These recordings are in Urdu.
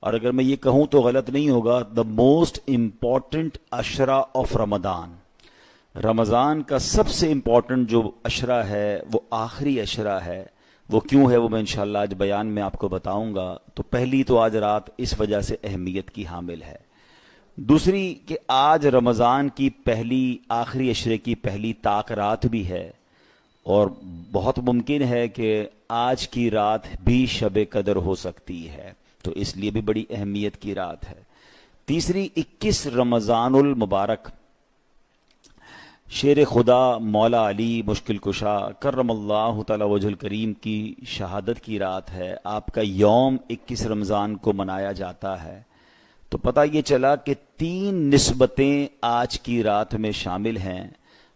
اور اگر میں یہ کہوں تو غلط نہیں ہوگا، دا موسٹ امپورٹنٹ اشرا آف رمضان، رمضان کا سب سے امپورٹنٹ جو اشرا ہے وہ آخری اشرا ہے۔ وہ کیوں ہے وہ میں انشاءاللہ آج بیان میں آپ کو بتاؤں گا۔ تو پہلی تو آج رات اس وجہ سے اہمیت کی حامل ہے، دوسری کہ آج رمضان کی پہلی آخری اشرے کی پہلی طاق رات بھی ہے، اور بہت ممکن ہے کہ آج کی رات بھی شب قدر ہو سکتی ہے، تو اس لیے بھی بڑی اہمیت کی رات ہے۔ تیسری 21 رمضان المبارک شیر خدا مولا علی مشکل کشا کرم اللہ تعالی وجہ الکریم کی شہادت کی رات ہے۔ آپ کا یوم 21 رمضان کو منایا جاتا ہے۔ تو پتہ یہ چلا کہ 3 نسبتیں آج کی رات میں شامل ہیں۔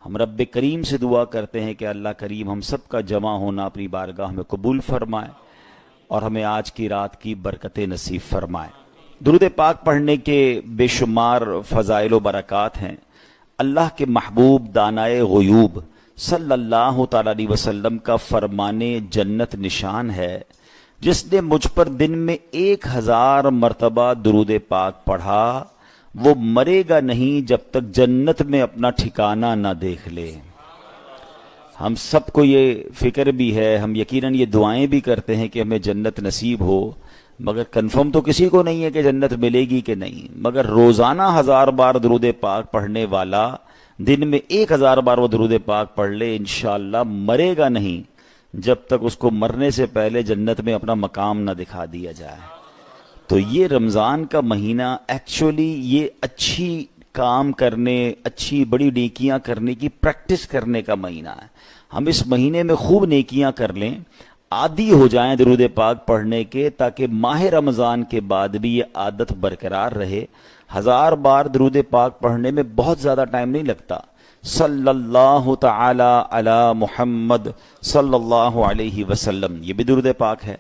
ہم رب کریم سے دعا کرتے ہیں کہ اللہ کریم ہم سب کا جمع ہونا اپنی بارگاہ میں قبول فرمائے اور ہمیں آج کی رات کی برکتیں نصیب فرمائے۔ درود پاک پڑھنے کے بے شمار فضائل و برکات ہیں۔ اللہ کے محبوب دانائے غیوب صلی اللہ تعالی علیہ وسلم کا فرمان جنت نشان ہے، جس نے مجھ پر دن میں 1000 مرتبہ درود پاک پڑھا وہ مرے گا نہیں جب تک جنت میں اپنا ٹھکانہ نہ دیکھ لے۔ ہم سب کو یہ فکر بھی ہے، ہم یقیناً یہ دعائیں بھی کرتے ہیں کہ ہمیں جنت نصیب ہو، مگر کنفرم تو کسی کو نہیں ہے کہ جنت ملے گی کہ نہیں۔ مگر روزانہ 1000 بار درود پاک پڑھنے والا دن میں 1000 بار وہ درود پاک پڑھ لے، انشاءاللہ مرے گا نہیں جب تک اس کو مرنے سے پہلے جنت میں اپنا مقام نہ دکھا دیا جائے۔ تو یہ رمضان کا مہینہ ایکچولی یہ اچھی کام کرنے، اچھی بڑی نیکیاں کرنے کی پریکٹس کرنے کا مہینہ ہے۔ ہم اس مہینے میں خوب نیکیاں کر لیں، عادی ہو جائیں درود پاک پڑھنے کے، تاکہ ماہ رمضان کے بعد بھی یہ عادت برقرار رہے۔ 1000 بار درود پاک پڑھنے میں بہت زیادہ ٹائم نہیں لگتا۔ صلی اللہ تعالی علی محمد صلی اللہ علیہ وسلم، یہ بھی درود پاک ہے۔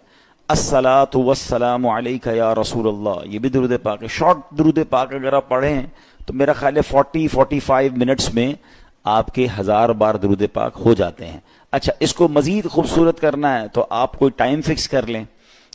الصلاۃ والسلام علیک یا رسول اللہ، یہ بھی درود پاک ہے۔ شارٹ درود پاک اگر آپ پڑھیں تو میرا خیال ہے 40-45 منٹس میں آپ کے 1000 بار درود پاک ہو جاتے ہیں۔ اچھا، اس کو مزید خوبصورت کرنا ہے تو آپ کوئی ٹائم فکس کر لیں۔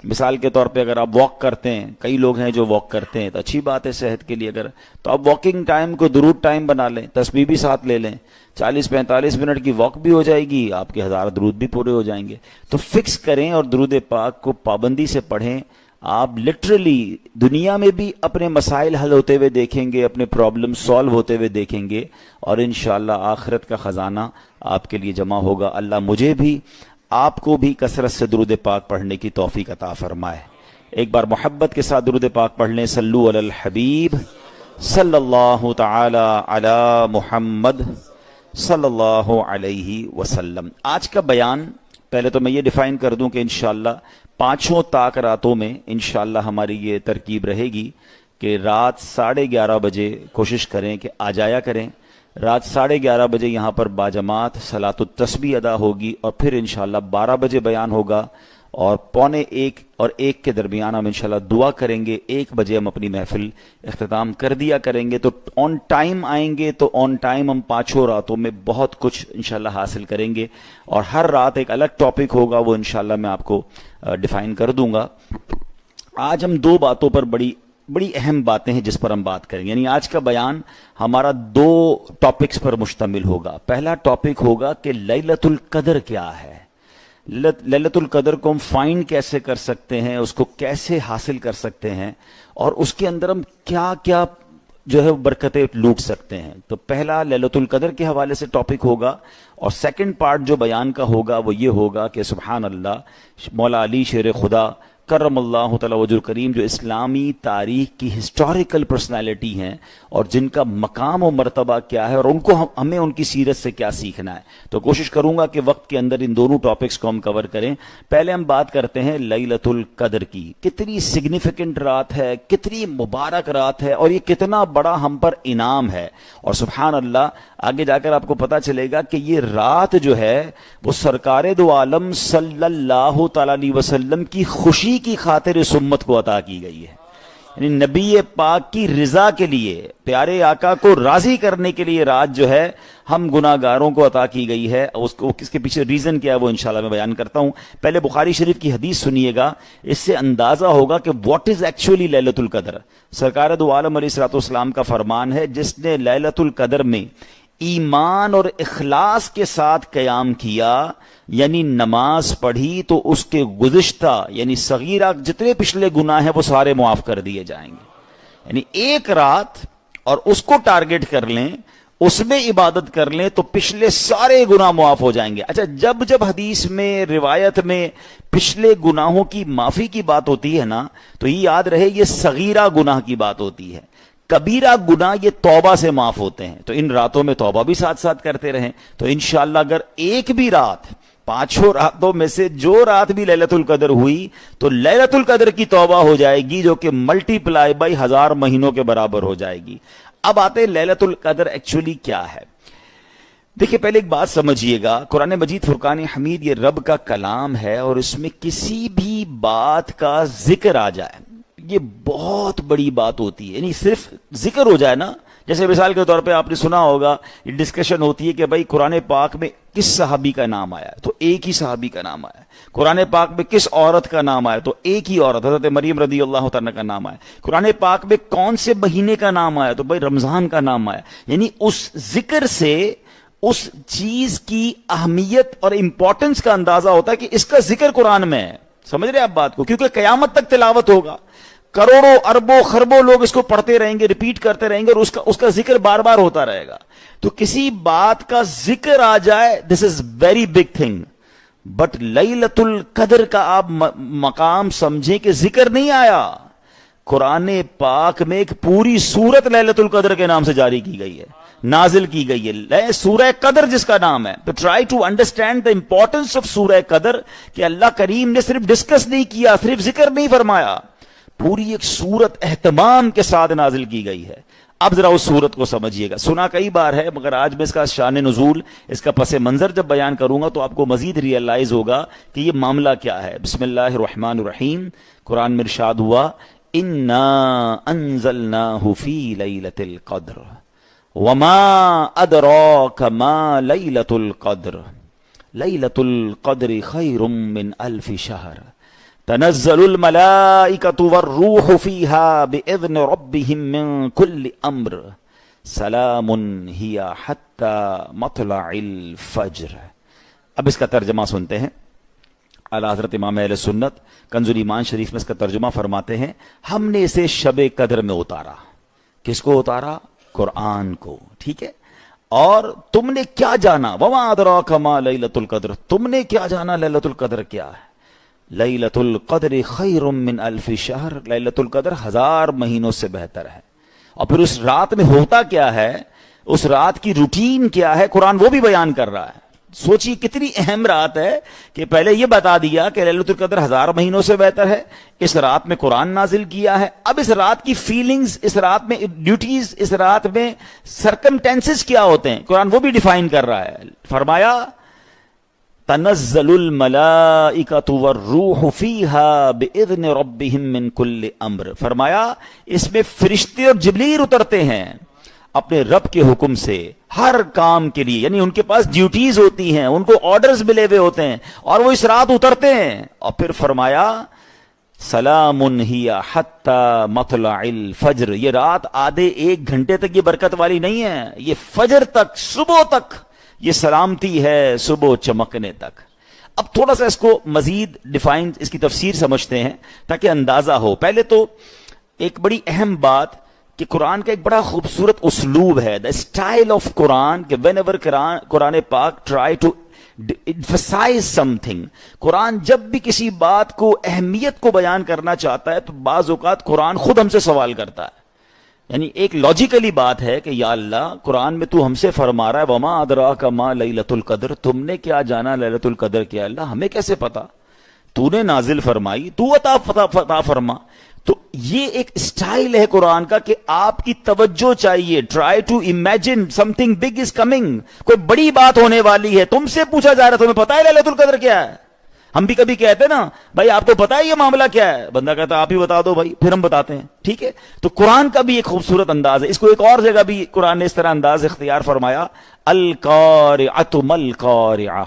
مثال کے طور پہ اگر آپ واک کرتے ہیں، کئی لوگ ہیں جو واک کرتے ہیں تو اچھی بات ہے صحت کے لیے، اگر تو آپ واکنگ ٹائم کو درود ٹائم بنا لیں، تسبیح بھی ساتھ لے لیں، 40-45 منٹ کی واک بھی ہو جائے گی، آپ کے 1000 درود بھی پورے ہو جائیں گے۔ تو فکس کریں اور درود پاک کو پابندی سے پڑھیں۔ آپ لٹرلی دنیا میں بھی اپنے مسائل حل ہوتے ہوئے دیکھیں گے، اپنے پرابلم سالو ہوتے ہوئے دیکھیں گے، اور انشاءاللہ آخرت کا خزانہ آپ کے لیے جمع ہوگا۔ اللہ مجھے بھی آپ کو بھی کثرت سے درود پاک پڑھنے کی توفیق عطا فرمائے۔ ایک بار محبت کے ساتھ درود پاک پڑھ لیں۔ صلو علی الحبیب صلی اللہ تعالی علی محمد صلی اللہ علیہ وسلم۔ آج کا بیان پہلے تو میں یہ ڈیفائن کر دوں کہ انشاءاللہ 5 طاق راتوں میں انشاءاللہ ہماری یہ ترکیب رہے گی کہ رات 11:30 بجے کوشش کریں کہ آ جایا کریں۔ رات 11:30 بجے یہاں پر باجماعت صلاۃ التسبیح ادا ہوگی، اور پھر انشاءاللہ 12 بجے بیان ہوگا، اور 12:45 اور 1 کے درمیان ہم انشاءاللہ دعا کریں گے۔ 1 بجے ہم اپنی محفل اختتام کر دیا کریں گے۔ تو آن ٹائم آئیں گے تو آن ٹائم ہم 5 راتوں میں بہت کچھ انشاءاللہ حاصل کریں گے، اور ہر رات ایک الگ ٹاپک ہوگا، وہ انشاءاللہ میں آپ کو ڈیفائن کر دوں گا۔ آج ہم 2 باتوں پر بڑی اہم باتیں ہیں جس پر ہم بات کریں گے، یعنی آج کا بیان ہمارا 2 ٹاپکس پر مشتمل ہوگا۔ پہلا ٹاپک ہوگا کہ لیلۃ القدر کیا ہے، لیلۃ القدر کو ہم فائنڈ کیسے کر سکتے ہیں، اس کو کیسے حاصل کر سکتے ہیں، اور اس کے اندر ہم کیا کیا جو ہے برکتیں لوٹ سکتے ہیں۔ تو پہلا لیلۃ القدر کے حوالے سے ٹاپک ہوگا، اور سیکنڈ پارٹ جو بیان کا ہوگا وہ یہ ہوگا کہ سبحان اللہ، مولا علی شیر خدا کرم اللہ تعالی وجہ الکریم جو اسلامی تاریخ کی ہسٹوریکل پرسنالٹی ہیں، اور جن کا مقام و مرتبہ کیا ہے، اور ان کو ہمیں ان کی سیرت سے کیا سیکھنا ہے۔ تو کوشش کروں گا کہ وقت کے اندر ان دونوں ٹاپکس کو ہم کور کریں۔ پہلے ہم بات کرتے ہیں لیلۃ القدر کی۔ کتنی سگنیفیکنٹ رات ہے، کتنی مبارک رات ہے، اور یہ کتنا بڑا ہم پر انعام ہے۔ اور سبحان اللہ، آگے جا کر آپ کو پتا چلے گا کہ یہ رات جو ہے وہ سرکار دو عالم صلی اللہ تعالی علیہ وسلم کی خوشی کی خاطر اس امت کو عطا کی گئی ہے۔ یعنی نبی پاک کی رضا کے لیے، پیارے آقا کو راضی کرنے کے لیے رات جو ہے ہم گناہگاروں کو عطا کی گئی ہے. اس کے پیچھے ریزن کیا ہے وہ انشاءاللہ میں بیان کرتا ہوں. پہلے بخاری شریف کی حدیث سنیے گا، اس سے اندازہ ہوگا کہ واٹ از ایکچولی لیلۃ القدر. سرکار دو عالم علیہ الصلوۃ والسلام کا فرمان ہے، جس نے لیلۃ القدر میں ایمان اور اخلاص کے ساتھ قیام کیا، یعنی نماز پڑھی، تو اس کے گزشتہ یعنی صغیرہ جتنے پچھلے گناہ ہیں وہ سارے معاف کر دیے جائیں گے. یعنی ایک رات اور اس کو ٹارگٹ کر لیں، اس میں عبادت کر لیں تو پچھلے سارے گناہ معاف ہو جائیں گے. اچھا، جب حدیث میں روایت میں پچھلے گناہوں کی معافی کی بات ہوتی ہے نا، تو یہ یاد رہے یہ صغیرہ گناہ کی بات ہوتی ہے. کبیرہ گناہ یہ توبہ سے معاف ہوتے ہیں. تو ان راتوں میں توبہ بھی ساتھ ساتھ کرتے رہیں. تو انشاءاللہ اگر ایک بھی رات، پانچوں راتوں میں سے جو رات بھی لیلۃ القدر ہوئی تو لیلۃ القدر کی توبہ ہو جائے گی، جو کہ ملٹی پلائی بائی 1000 مہینوں کے برابر ہو جائے گی. اب آتے لیلۃ القدر ایکچولی کیا ہے. دیکھیں، پہلے ایک بات سمجھیے گا، قرآن مجید فرقان حمید یہ رب کا کلام ہے، اور اس میں کسی بھی بات کا ذکر آ جائے یہ بہت بڑی بات ہوتی ہے. یعنی صرف ذکر ہو جائے نا، جیسے مثال کے طور پہ آپ نے سنا ہوگا یہ ڈسکشن ہوتی ہے کہ بھائی قرآن پاک میں کس صحابی کا نام آیا ہے، تو ایک ہی صحابی کا نام آیا ہے. قرآن پاک میں کس عورت کا نام آیا، تو ایک ہی عورت حضرت مریم رضی اللہ تعالیٰ کا نام آیا. قرآن پاک میں کون سے مہینے کا نام آیا، تو بھائی رمضان کا نام آیا. یعنی اس ذکر سے اس چیز کی اہمیت اور امپورٹنس کا اندازہ ہوتا ہے کہ اس کا ذکر قرآن میں ہے. سمجھ رہے آپ بات کو؟ کیونکہ قیامت تک تلاوت ہوگا، کروڑوں اربوں خربوں لوگ اس کو پڑھتے رہیں گے، ریپیٹ کرتے رہیں گے، اور اس کا ذکر بار بار ہوتا رہے گا. تو کسی بات کا ذکر آ جائے، this is very big thing. But لیلۃ القدر کا آپ مقام سمجھیں کہ ذکر نہیں آیا. قرآن پاک میں ایک پوری سورت لیلۃ القدر کے نام سے جاری کی گئی ہے، نازل کی گئی ہے، سورہ قدر جس کا نام ہے. تو try to understand the importance of سورہ قدر، کہ اللہ کریم نے صرف ڈسکس نہیں کیا، صرف ذکر نہیں فرمایا، پوری ایک سورت اہتمام کے ساتھ نازل کی گئی ہے. اب ذرا اس سورت کو سمجھیے گا. سنا کئی بار ہے، مگر آج میں اس کا شان نزول، اس کا پس منظر جب بیان کروں گا تو آپ کو مزید ریئلائز ہوگا کہ یہ معاملہ کیا ہے. بسم اللہ الرحمن الرحیم. قرآن میں ارشاد ہوا، انا انزلناہ فی لیلۃ القدر وما ادراک ما لیلۃ القدر لیلۃ القدر خیر من الف شہر تنزل الملائکۃ والروح فیہا بإذن ربہم من کل امر سلام ہی حتی مطلع الفجر. اب اس کا ترجمہ سنتے ہیں. اعلیٰ حضرت امام اہل سنت کنز الایمان شریف میں اس کا ترجمہ فرماتے ہیں، ہم نے اسے شب قدر میں اتارا. کس کو اتارا؟ قرآن کو. ٹھیک ہے. اور تم نے کیا جانا؟ وما ادراک ما لیلۃ القدر، تم نے کیا جانا لیلۃ القدر کیا ہے؟ لیلۃ القدر خیر من الف شہر، لیلۃ القدر 1000 مہینوں سے بہتر ہے. اور پھر اس رات میں ہوتا کیا ہے، اس رات کی روٹین کیا ہے، قرآن وہ بھی بیان کر رہا ہے. سوچیے کتنی اہم رات ہے کہ پہلے یہ بتا دیا کہ لیلۃ القدر 1000 مہینوں سے بہتر ہے، اس رات میں قرآن نازل کیا ہے. اب اس رات کی فیلنگز، اس رات میں ڈیوٹیز، اس رات میں سرکمٹینسز کیا ہوتے ہیں، قرآن وہ بھی ڈیفائن کر رہا ہے. فرمایا تنزل الملائکۃ والروح فیہا بإذن ربہم من کل امر. فرمایا اس میں فرشتے اور جبریل اترتے ہیں اپنے رب کے حکم سے ہر کام کے لیے. یعنی ان کے پاس ڈیوٹیز ہوتی ہیں، ان کو آرڈرز ملے ہوئے ہوتے ہیں، اور وہ اس رات اترتے ہیں. اور پھر فرمایا سلام ہی حتی مطلع الفجر. یہ رات آدھے 1 گھنٹے تک یہ برکت والی نہیں ہے، یہ فجر تک، صبح تک یہ سلامتی ہے، صبح چمکنے تک. اب تھوڑا سا اس کو مزید ڈیفائن، اس کی تفسیر سمجھتے ہیں تاکہ اندازہ ہو. پہلے تو ایک بڑی اہم بات کہ قرآن کا ایک بڑا خوبصورت اسلوب ہے، دا اسٹائل آف قرآن، کہ وین ایور قرآن پاک ٹرائی ٹو emphasize something، قرآن جب بھی کسی بات کو، اہمیت کو بیان کرنا چاہتا ہے تو بعض اوقات قرآن خود ہم سے سوال کرتا ہے. یعنی ایک لاجیکلی بات ہے کہ یا اللہ قرآن میں تو ہم سے فرما رہا ہے وما ادراک ما لیلۃ القدر، تم نے کیا جانا لیلۃ القدر کیا؟ اللہ ہمیں کیسے پتا؟ تو نے نازل فرمائی، تو عطا فرما. تو یہ ایک سٹائل ہے قرآن کا کہ آپ کی توجہ چاہیے. Try to imagine something big is coming, کوئی بڑی بات ہونے والی ہے، تم سے پوچھا جا رہا ہے تمہیں پتا ہے لیلۃ القدر کیا ہے؟ ہم بھی کبھی کہتے ہیں نا بھائی آپ کو پتا ہے یہ معاملہ کیا ہے, بندہ کہتا ہے آپ ہی بتا دو بھائی, پھر ہم بتاتے ہیں. ٹھیک ہے, تو قرآن کا بھی ایک خوبصورت انداز ہے. اس کو ایک اور جگہ بھی قرآن نے اس طرح انداز اختیار فرمایا, القارعۃ ملقارعہ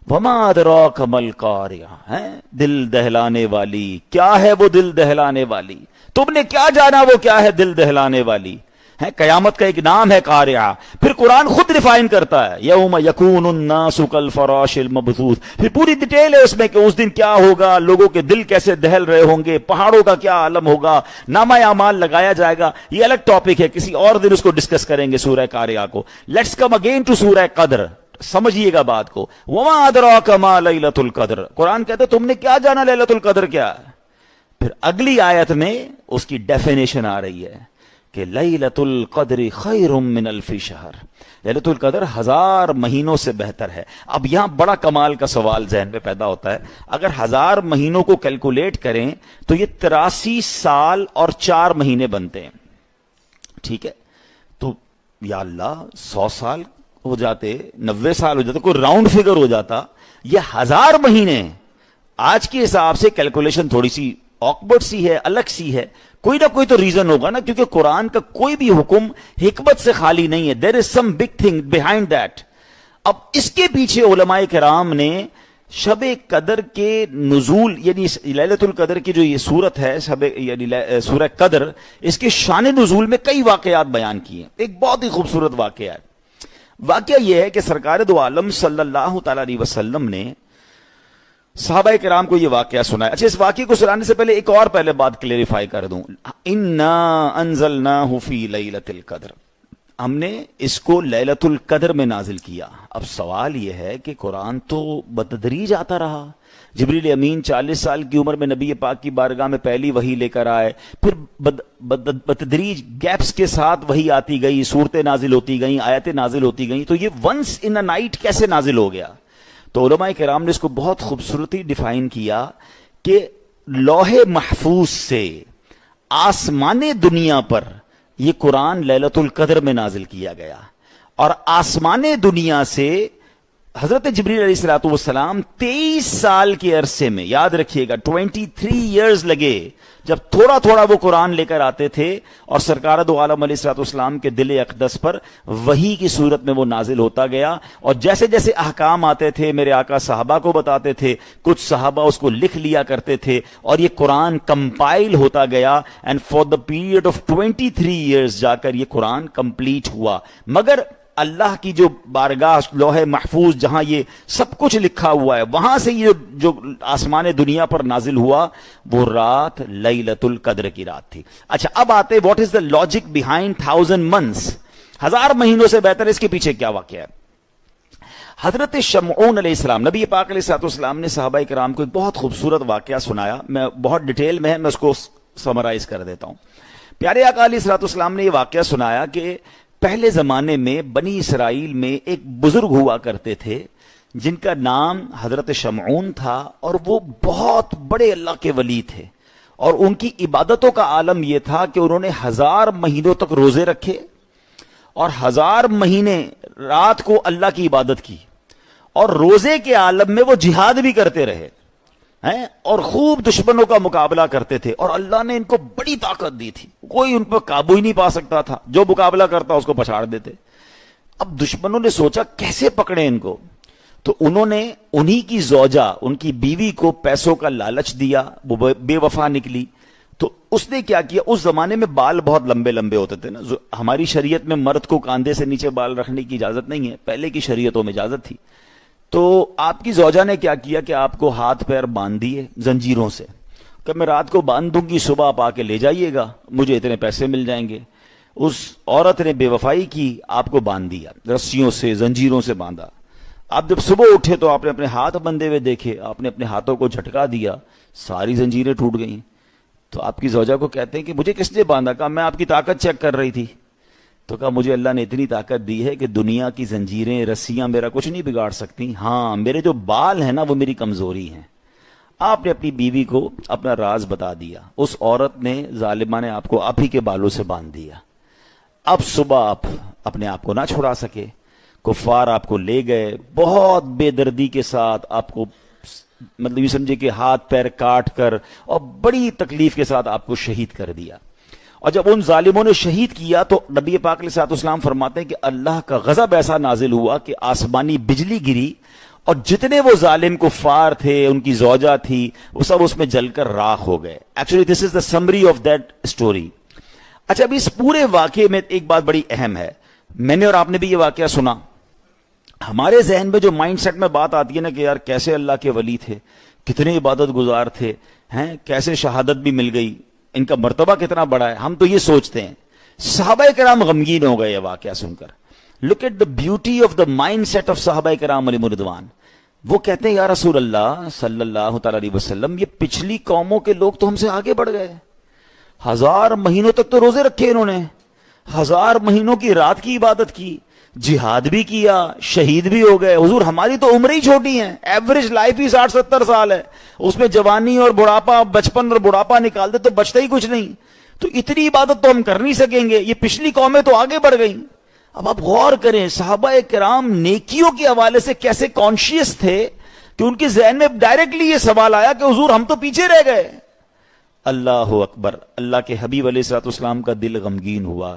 وما ادراک ملقارعہ, دل دہلانے والی, کیا ہے وہ دل دہلانے والی, تم نے کیا جانا وہ کیا ہے دل دہلانے والی ہے. قیامت کا ایک نام ہے قارعہ. پھر قرآن خود ڈیفائن کرتا ہے, یوم یکون الناس کالفراش المبثوث, پھر پوری ڈیٹیل ہے اس میں کہ اس دن کیا ہوگا, لوگوں کے دل کیسے دہل رہے ہوں گے, پہاڑوں کا کیا عالم ہوگا, نامہ اعمال لگایا جائے گا. یہ الگ ٹاپک ہے, کسی اور دن اس کو ڈسکس کریں گے سورہ قارعہ کو. لیٹس کم اگین ٹو سورہ قدر. سمجھیے گا بات کو. وما ادراک ما لیلۃ القدر, قرآن کہتا ہے تم نے کیا جانا لیلۃ القدر کیا ہے. پھر اگلی آیت میں اس کی ڈیفینیشن آ رہی ہے کہ لیلۃ القدر خیر من الف شہر, لیلۃ القدر 1000 مہینوں سے بہتر ہے. اب یہاں بڑا کمال کا سوال ذہن میں پیدا ہوتا ہے, اگر 1000 مہینوں کو کیلکولیٹ کریں تو یہ 83 سال اور 4 مہینے بنتے ہیں. ٹھیک ہے, تو یا اللہ 100 سال ہو جاتے, 90 سال ہو جاتے, کوئی راؤنڈ فگر ہو جاتا. یہ 1000 مہینے آج کے حساب سے کیلکولیشن تھوڑی سی آکورڈ سی ہے, الگ سی ہے. کوئی نہ کوئی تو ریزن ہوگا نا, کیونکہ قرآن کا کوئی بھی حکم حکمت سے خالی نہیں ہے. There is some big thing behind that. اب اس کے پیچھے علماء کرام نے شب قدر کے نزول, یعنی لیلۃ القدر کی جو یہ صورت ہے شب یعنی سورہ قدر, اس کے شان نزول میں کئی واقعات بیان کیے. ایک بہت ہی خوبصورت واقعہ ہے. واقعہ یہ ہے کہ سرکار دو عالم صلی اللہ تعالی علیہ وسلم نے صحابہ کرام کو یہ واقعہ سنایا. اچھا, اس واقعے کو سنانے سے پہلے ایک اور پہلے بات کلیریفائی کر دوں. انا انزلناہ فی لیلۃ القدر, ہم نے اس کو لیلۃ القدر میں نازل کیا. اب سوال یہ ہے کہ قرآن تو بتدریج آتا رہا. جبریل امین 40 سال کی عمر میں نبی پاک کی بارگاہ میں پہلی وحی لے کر آئے, پھر بتدریج گیپس کے ساتھ وحی آتی گئی, صورتیں نازل ہوتی گئیں, آیتیں نازل ہوتی گئیں. تو یہ ونس ان اے نائٹ کیسے نازل ہو گیا؟ تو علماء کرام نے اس کو بہت خوبصورتی ڈیفائن کیا کہ لوح محفوظ سے آسمان دنیا پر یہ قرآن لیلۃ القدر میں نازل کیا گیا, اور آسمان دنیا سے حضرت جبریل علیہ الصلوۃ والسلام 23 سال کے عرصے میں, یاد رکھیے گا 23 ایئرز لگے جب تھوڑا تھوڑا وہ قرآن لے کر آتے تھے, اور سرکار دو عالم علیہ الصلوۃ والسلام کے دل اقدس پر وحی کی صورت میں وہ نازل ہوتا گیا. اور جیسے جیسے احکام آتے تھے میرے آقا صحابہ کو بتاتے تھے, کچھ صحابہ اس کو لکھ لیا کرتے تھے, اور یہ قرآن کمپائل ہوتا گیا. And for the period of 23 years جا کر یہ قرآن کمپلیٹ ہوا. مگر اللہ کی جو بارگاہ لوح محفوظ جہاں یہ سب کچھ لکھا ہوا ہے, وہاں سے یہ جو آسمان دنیا پر نازل ہوا وہ رات لیلۃ القدر کی رات تھی. اچھا, اب آتے what is the logic behind 1000 months, 1000 مہینوں سے بہتر, اس کے پیچھے کیا واقعہ ہے؟ حضرت شمعون علیہ السلام, نبی پاک علیہ السلام نے صحابہ کرام کو ایک بہت خوبصورت واقعہ سنایا. میں بہت ڈیٹیل میں ہے, میں اس کو سمرائز کر دیتا ہوں. پیارے آقا علیہ السلام نے یہ واقعہ سنایا کہ پہلے زمانے میں بنی اسرائیل میں ایک بزرگ ہوا کرتے تھے جن کا نام حضرت شمعون تھا, اور وہ بہت بڑے اللہ کے ولی تھے, اور ان کی عبادتوں کا عالم یہ تھا کہ انہوں نے 1000 مہینوں تک روزے رکھے, اور 1000 مہینے رات کو اللہ کی عبادت کی, اور روزے کے عالم میں وہ جہاد بھی کرتے رہے ہیں, اور خوب دشمنوں کا مقابلہ کرتے تھے. اور اللہ نے ان کو بڑی طاقت دی تھی, کوئی ان پر قابو ہی نہیں پا سکتا تھا, جو مقابلہ کرتا اس کو پچھاڑ دیتے. اب دشمنوں نے سوچا کیسے پکڑے ان کو, تو انہوں نے انہی کی زوجہ, ان کی بیوی کو پیسوں کا لالچ دیا, وہ بے وفا نکلی. تو اس نے کیا کیا, اس زمانے میں بال بہت لمبے لمبے ہوتے تھے نا, ہماری شریعت میں مرد کو کاندھے سے نیچے بال رکھنے کی اجازت نہیں ہے, پہلے کی شریعتوں میں اجازت تھی. تو آپ کی زوجہ نے کیا کیا کہ آپ کو ہاتھ پیر باندھ دیے زنجیروں سے, کہ میں رات کو باندھ دوں گی, صبح آپ آ کے لے جائیے گا, مجھے اتنے پیسے مل جائیں گے. اس عورت نے بے وفائی کی, آپ کو باندھ دیا, رسیوں سے زنجیروں سے باندھا. آپ جب صبح اٹھے تو آپ نے اپنے ہاتھ بندھے ہوئے دیکھے, آپ نے اپنے ہاتھوں کو جھٹکا دیا, ساری زنجیریں ٹوٹ گئیں. تو آپ کی زوجہ کو کہتے ہیں کہ مجھے کس نے باندھا؟ کہا میں آپ کی طاقت چیک کر رہی تھی. تو کہا مجھے اللہ نے اتنی طاقت دی ہے کہ دنیا کی زنجیریں رسیاں میرا کچھ نہیں بگاڑ سکتی, ہاں میرے جو بال ہیں نا وہ میری کمزوری ہیں. آپ نے اپنی بیوی کو اپنا راز بتا دیا, اس عورت نے ظالمہ نے آپ کو آپ ہی کے بالوں سے باندھ دیا. اب صبح آپ اپنے آپ کو نہ چھڑا سکے, کفار آپ کو لے گئے, بہت بے دردی کے ساتھ آپ کو مطلب یہ سمجھے کہ ہاتھ پیر کاٹ کر اور بڑی تکلیف کے ساتھ آپ کو شہید کر دیا. اور جب ان ظالموں نے شہید کیا تو نبی پاک علیہ الصلوۃ والسلام فرماتے ہیں کہ اللہ کا غضب ایسا نازل ہوا کہ آسمانی بجلی گری اور جتنے وہ ظالم کفار تھے, ان کی زوجہ تھی, وہ سب اس میں جل کر راکھ ہو گئے. Actually this is the summary of that story. اچھا, اب اس پورے واقعے میں ایک بات بڑی اہم ہے. میں نے اور آپ نے بھی یہ واقعہ سنا. ہمارے ذہن میں جو مائنڈ سیٹ میں بات آتی ہے نا کہ یار کیسے اللہ کے ولی تھے, کتنے عبادت گزار تھے, ہیں کیسے شہادت بھی مل گئی, ان کا مرتبہ کتنا بڑا ہے, ہم تو یہ سوچتے ہیں. صحابہ کرام غمگین ہو گئے یہ واقعہ سن کر. Look at the beauty of the mindset of صحابہ کرام علیہم رضوان. وہ کہتے ہیں یا رسول اللہ صلی اللہ تعالی علیہ وسلم, یہ پچھلی قوموں کے لوگ تو ہم سے آگے بڑھ گئے. 1000 مہینوں تک تو روزے رکھے انہوں نے, 1000 مہینوں کی رات کی عبادت کی, جہاد بھی کیا, شہید بھی ہو گئے. حضور ہماری تو عمریں ہی چھوٹی ہیں, ایوریج لائف ہی 60-70 سال ہے, اس میں جوانی اور بڑھاپا, بچپن اور بڑھاپا نکال دے تو بچتا ہی کچھ نہیں. تو اتنی عبادت تو ہم کر نہیں سکیں گے, یہ پچھلی قومیں تو آگے بڑھ گئیں. اب آپ غور کریں صحابہ کرام نیکیوں کے حوالے سے کیسے کانشیس تھے کہ ان کے ذہن میں ڈائریکٹلی یہ سوال آیا کہ حضور ہم تو پیچھے رہ گئے. اللہ اکبر. اللہ کے حبیب علیہ الصلوۃ والسلام کا دل غمگین ہوا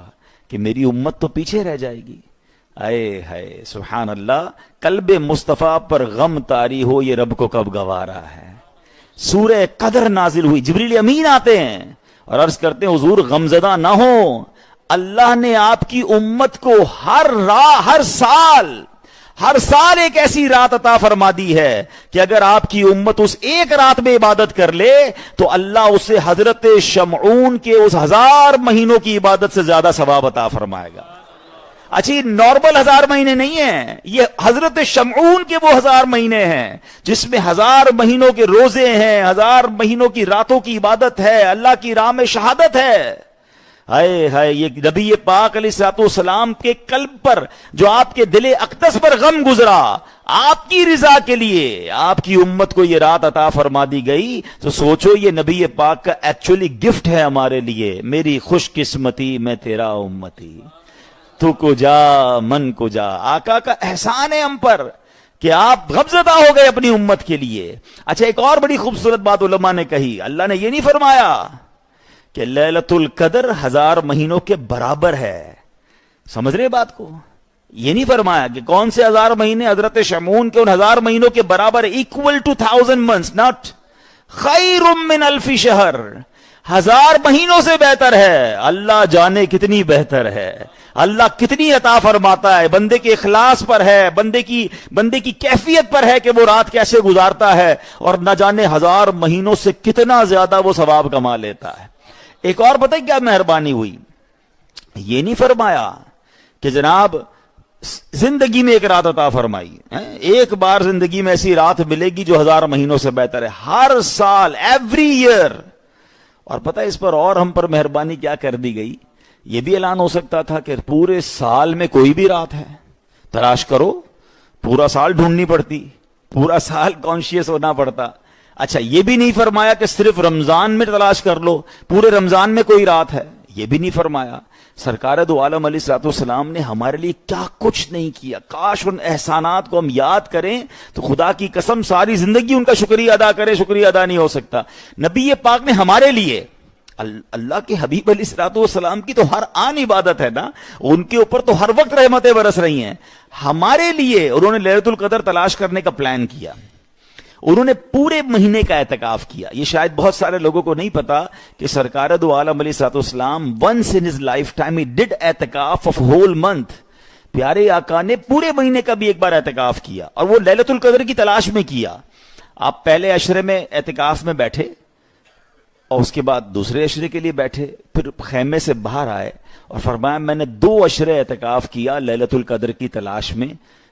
کہ میری امت تو پیچھے رہ جائے گی. اے ہے سبحان اللہ, قلب مصطفیٰ پر غم طاری ہو یہ رب کو کب گوارا ہے. سورہ قدر نازل ہوئی, جبریل امین آتے ہیں اور عرض کرتے ہیں حضور غمزدہ نہ ہو, اللہ نے آپ کی امت کو ہر سال ایک ایسی رات عطا فرما دی ہے کہ اگر آپ کی امت اس ایک رات میں عبادت کر لے تو اللہ اسے حضرت شمعون کے اس 1000 مہینوں کی عبادت سے زیادہ ثواب عطا فرمائے گا. اچھی نارمل 1000 مہینے نہیں ہیں, یہ حضرت شمعون کے وہ 1000 مہینے ہیں جس میں 1000 مہینوں کے روزے ہیں, 1000 مہینوں کی راتوں کی عبادت ہے, اللہ کی راہ میں شہادت ہے. ہائے ہائے, یہ نبی پاک علیہ الصلوۃ والسلام کے قلب پر جو آپ کے دل اقدس پر غم گزرا, آپ کی رضا کے لیے آپ کی امت کو یہ رات عطا فرما دی گئی. تو سوچو یہ نبی پاک کا ایکچولی گفٹ ہے ہمارے لیے. میری خوش قسمتی میں تیرا امتی, تو کو جا من کو جا. آقا کا احسان ہے ہم پر کہ آپ غمزدہ ہو گئے اپنی امت کے لیے. اچھا, ایک اور بڑی خوبصورت بات علماء نے کہی. اللہ نے یہ نہیں فرمایا کہ لیلۃ القدر 1000 مہینوں کے برابر ہے. سمجھ رہے بات کو؟ یہ نہیں فرمایا کہ کون سے 1000 مہینے حضرت شمعون کے ان 1000 مہینوں کے برابر, equal to 1000 months, not خیر من 1000 شہر. 1000 مہینوں سے بہتر ہے. اللہ جانے کتنی بہتر ہے, اللہ کتنی عطا فرماتا ہے. بندے کے اخلاص پر ہے, بندے کی کیفیت پر ہے کہ وہ رات کیسے گزارتا ہے, اور نہ جانے 1000 مہینوں سے کتنا زیادہ وہ ثواب کما لیتا ہے. ایک اور بتائیں کیا مہربانی ہوئی, یہ نہیں فرمایا کہ جناب زندگی میں ایک رات عطا فرمائی, ایک بار زندگی میں ایسی رات ملے گی جو 1000 مہینوں سے بہتر ہے. ہر سال, ایوری ایئر. اور پتہ اس پر اور ہم پر مہربانی کیا کر دی گئی, یہ بھی اعلان ہو سکتا تھا کہ پورے سال میں کوئی بھی رات ہے تلاش کرو, پورا سال ڈھونڈنی پڑتی, پورا سال کانشیس ہونا پڑتا. اچھا, یہ بھی نہیں فرمایا کہ صرف رمضان میں تلاش کر لو, پورے رمضان میں کوئی رات ہے, یہ بھی نہیں فرمایا. سرکار دو عالم علیہ الصلوۃ والسلام نے ہمارے لیے کیا کچھ نہیں کیا. کاش ان احسانات کو ہم یاد کریں تو خدا کی قسم ساری زندگی ان کا شکریہ ادا کرے, شکریہ ادا نہیں ہو سکتا. نبی پاک نے ہمارے لیے, اللہ کے حبیب علیہ الصلوۃ والسلام کی تو ہر آن عبادت ہے نا, ان کے اوپر تو ہر وقت رحمتیں برس رہی ہیں. ہمارے لیے انہوں نے لیلۃ القدر تلاش کرنے کا پلان کیا. انہوں نے پورے مہینے کا اعتکاف کیا. یہ شاید بہت سارے لوگوں کو نہیں پتا کہ سرکار دو عالم علیہ الصلوۃ والسلام once in his lifetime he did اعتکاف of whole month. پیارے آقا نے پورے مہینے کا بھی ایک بار اعتکاف کیا, اور وہ لیلۃ القدر کی تلاش میں کیا. آپ پہلے عشرے میں اعتکاف میں بیٹھے, اور اس کے بعد دوسرے عشرے کے لیے بیٹھے, پھر خیمے سے باہر آئے اور فرمایا میں نے 2 عشرے اعتکاف کیا لیلۃ القدر کی تلاش میں,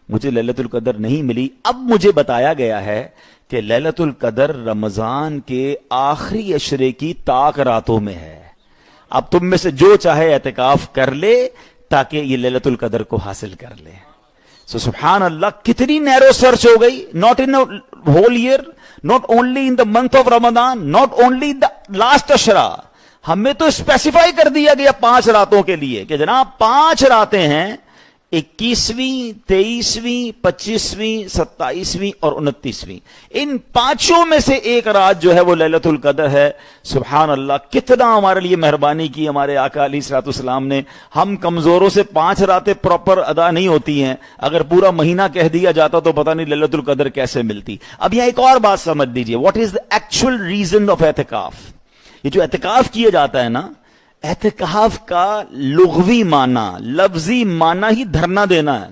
مجھے لیلۃ القدر نہیں ملی. اب مجھے بتایا گیا ہے کہ لیلۃ القدر رمضان کے آخری عشرے کی طاق راتوں میں ہے. اب تم میں سے جو چاہے اعتکاف کر لے تاکہ یہ لیلۃ القدر کو حاصل کر لے. سبحان اللہ, کتنی نیرو سرچ ہو گئی. Not in whole year, not only in the month of Ramadan, not only the last عشرہ. ہمیں تو اسپیسیفائی کر دیا گیا 5 راتوں کے لیے کہ جناب 5 راتیں ہیں, 21ویں 23ویں 25ویں 27ویں اور 29ویں، ان پانچوں میں سے ایک رات جو ہے وہ لیلۃ القدر ہے۔ سبحان اللہ، کتنا ہمارے لیے مہربانی کی ہمارے آقا علیہ الصلوۃ والسلام نے۔ ہم کمزوروں سے 5 راتیں پراپر ادا نہیں ہوتی ہیں، اگر پورا مہینہ کہہ دیا جاتا تو پتہ نہیں لیلۃ القدر کیسے ملتی۔ اب یہاں ایک اور بات سمجھ لیجیے، what is the actual reason of اعتکاف۔ یہ جو اعتکاف کیا جاتا ہے نا، اعتکاف کا لغوی معنی، لفظی معنی ہی دھرنا دینا ہے۔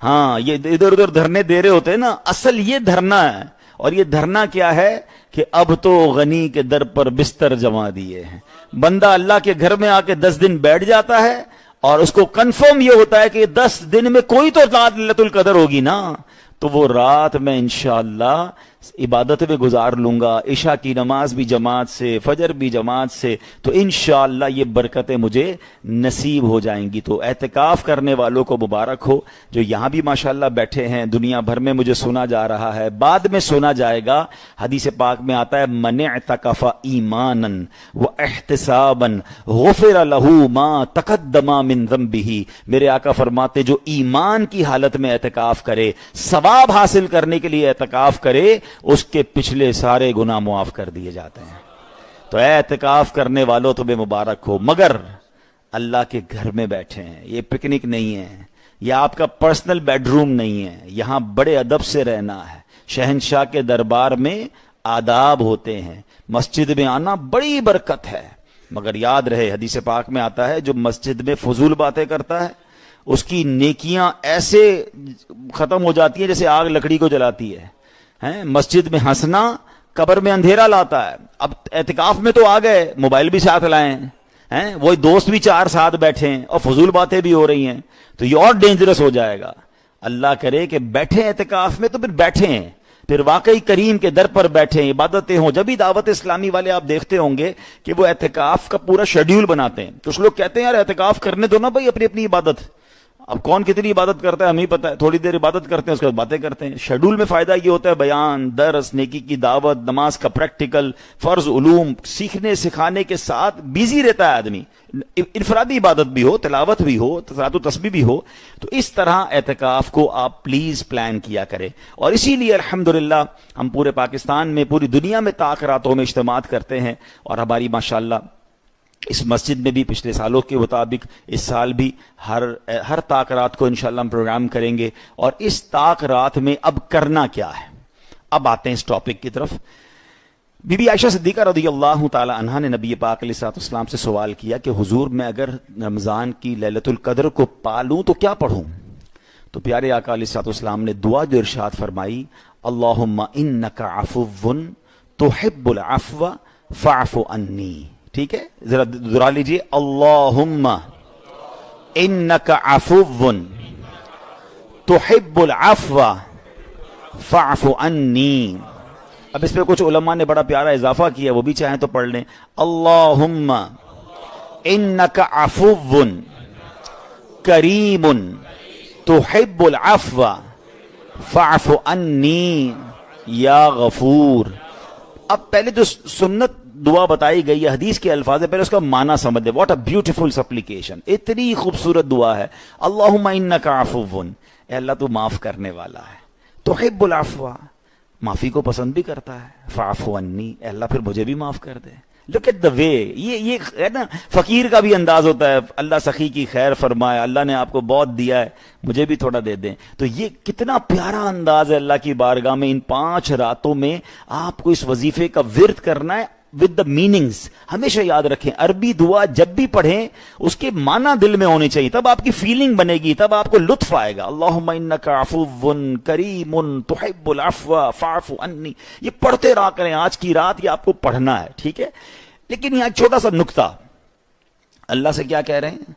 ہاں، یہ ادھر ادھر دھرنے دے رہے ہوتے ہیں نا، اصل یہ دھرنا ہے۔ اور یہ دھرنا کیا ہے کہ اب تو غنی کے در پر بستر جما دیے ہیں۔ بندہ اللہ کے گھر میں آ کے 10 دن بیٹھ جاتا ہے اور اس کو کنفرم یہ ہوتا ہے کہ 10 دن میں کوئی تو رات لیلۃ القدر ہوگی نا، تو وہ رات میں انشاءاللہ عبادت میں گزار لوں گا، عشاء کی نماز بھی جماعت سے، فجر بھی جماعت سے، تو انشاءاللہ یہ برکتیں مجھے نصیب ہو جائیں گی۔ تو اعتکاف کرنے والوں کو مبارک ہو، جو یہاں بھی ماشاءاللہ بیٹھے ہیں، دنیا بھر میں مجھے سنا جا رہا ہے، بعد میں سنا جائے گا۔ حدیث پاک میں آتا ہے من اعتکف ایمانا واحتسابا غفر له ما تقدم من ذنبه۔ میرے آقا فرماتے جو ایمان کی حالت میں اعتکاف کرے، ثواب حاصل کرنے کے لیے اعتکاف کرے، اس کے پچھلے سارے گناہ معاف کر دیے جاتے ہیں۔ تو اے اعتکاف کرنے والوں تمہیں مبارک ہو، مگر اللہ کے گھر میں بیٹھے ہیں، یہ پکنک نہیں ہے، یہ آپ کا پرسنل بیڈ روم نہیں ہے، یہاں بڑے ادب سے رہنا ہے۔ شہنشاہ کے دربار میں آداب ہوتے ہیں، مسجد میں آنا بڑی برکت ہے، مگر یاد رہے حدیث پاک میں آتا ہے جو مسجد میں فضول باتیں کرتا ہے اس کی نیکیاں ایسے ختم ہو جاتی ہیں جیسے آگ لکڑی کو جلاتی ہے۔ مسجد میں ہنسنا قبر میں اندھیرا لاتا ہے۔ اب اعتکاف میں تو آ گئے، موبائل بھی ساتھ لائیں ہیں، وہی دوست بھی 4 ساتھ بیٹھے ہیں اور فضول باتیں بھی ہو رہی ہیں، تو یہ اور ڈینجرس ہو جائے گا۔ اللہ کرے کہ بیٹھے اعتکاف میں تو پھر بیٹھے ہیں، پھر واقعی کریم کے در پر بیٹھے، عبادتیں ہوں۔ جب بھی دعوت اسلامی والے آپ دیکھتے ہوں گے کہ وہ اعتکاف کا پورا شیڈیول بناتے ہیں۔ کچھ لوگ کہتے ہیں یار اعتکاف کرنے دو نا بھائی اپنی اپنی عبادت، اب کون کتنی عبادت کرتا ہے ہمیں پتہ ہے، تھوڑی دیر عبادت کرتے ہیں اس کے بعد باتیں کرتے ہیں۔ شیڈول میں فائدہ یہ ہوتا ہے بیان، درس، نیکی کی دعوت، نماز کا پریکٹیکل، فرض علوم سیکھنے سکھانے کے ساتھ بیزی رہتا ہے آدمی، انفرادی عبادت بھی ہو، تلاوت بھی ہو، صلاۃ و تسبیح بھی ہو۔ تو اس طرح اعتکاف کو آپ پلیز پلان کیا کریں، اور اسی لیے الحمدللہ ہم پورے پاکستان میں، پوری دنیا میں طاق راتوں میں اجتماعات کرتے ہیں، اور ہماری ماشاءاللہ اس مسجد میں بھی پچھلے سالوں کے مطابق اس سال بھی ہر طاق رات کو انشاءاللہ ہم پروگرام کریں گے۔ اور اس طاق رات میں اب کرنا کیا ہے، اب آتے ہیں اس ٹاپک کی طرف۔ بی بی عائشہ صدیقہ رضی اللہ تعالی عنہا نے نبی پاک علیہ الصلوۃ والسلام سے سوال کیا کہ حضور میں اگر رمضان کی لیلۃ القدر کو پالوں تو کیا پڑھوں؟ تو پیارے آقا علیہ الصلوۃ والسلام نے دعا جو ارشاد فرمائی، اللہم انک عفو تحب العفو فاعف عنی۔ ٹھیک ہے، ذرا دہرا لیجیے، اللہم انک عفو تحب العفو فاعف عنی۔ اب اس پہ کچھ علماء نے بڑا پیارا اضافہ کیا، وہ بھی چاہیں تو پڑھ لیں، اللہم انک عفو کریم تحب العفو فاعف عنی یا غفور۔ اب پہلے جو سنت دعا بتائی گئی ہے، حدیث کے الفاظ ہے، پہلے اس کا معنی سمجھ لیں۔ واٹ اے بیوٹیفل سپلیکیشن، اتنی خوبصورت دعا ہے۔ اللہم انک عفو، اے اللہ تو معاف کرنے والا ہے، تحب العفو، معافی کو پسند بھی کرتا ہے، فاعف عنی، اے اللہ پھر مجھے بھی معاف کر دے۔ لک ایٹ دا وے، یہ ہے نا فقیر کا بھی انداز ہوتا ہے، اللہ سخی کی خیر فرمائے، اللہ نے آپ کو بہت دیا ہے مجھے بھی تھوڑا دے دیں۔ تو یہ کتنا پیارا انداز ہے اللہ کی بارگاہ میں۔ ان 5 راتوں میں آپ کو اس وظیفے کا ورد کرنا ہے with the meanings۔ ہمیشہ یاد رکھیں، عربی دعا جب بھی پڑھیں اس کے معنی دل میں ہونے چاہیے، تب آپ کی فیلنگ بنے گی، تب آپ کو لطف آئے گا۔ اللہم انک عفو کریم تحب العفو فاعف عنی، یہ پڑھتے رہا کریں، آج کی رات یہ آپ کو پڑھنا ہے، ٹھیک ہے۔ لیکن یہاں چھوٹا سا نکتہ، اللہ سے کیا کہہ رہے ہیں؟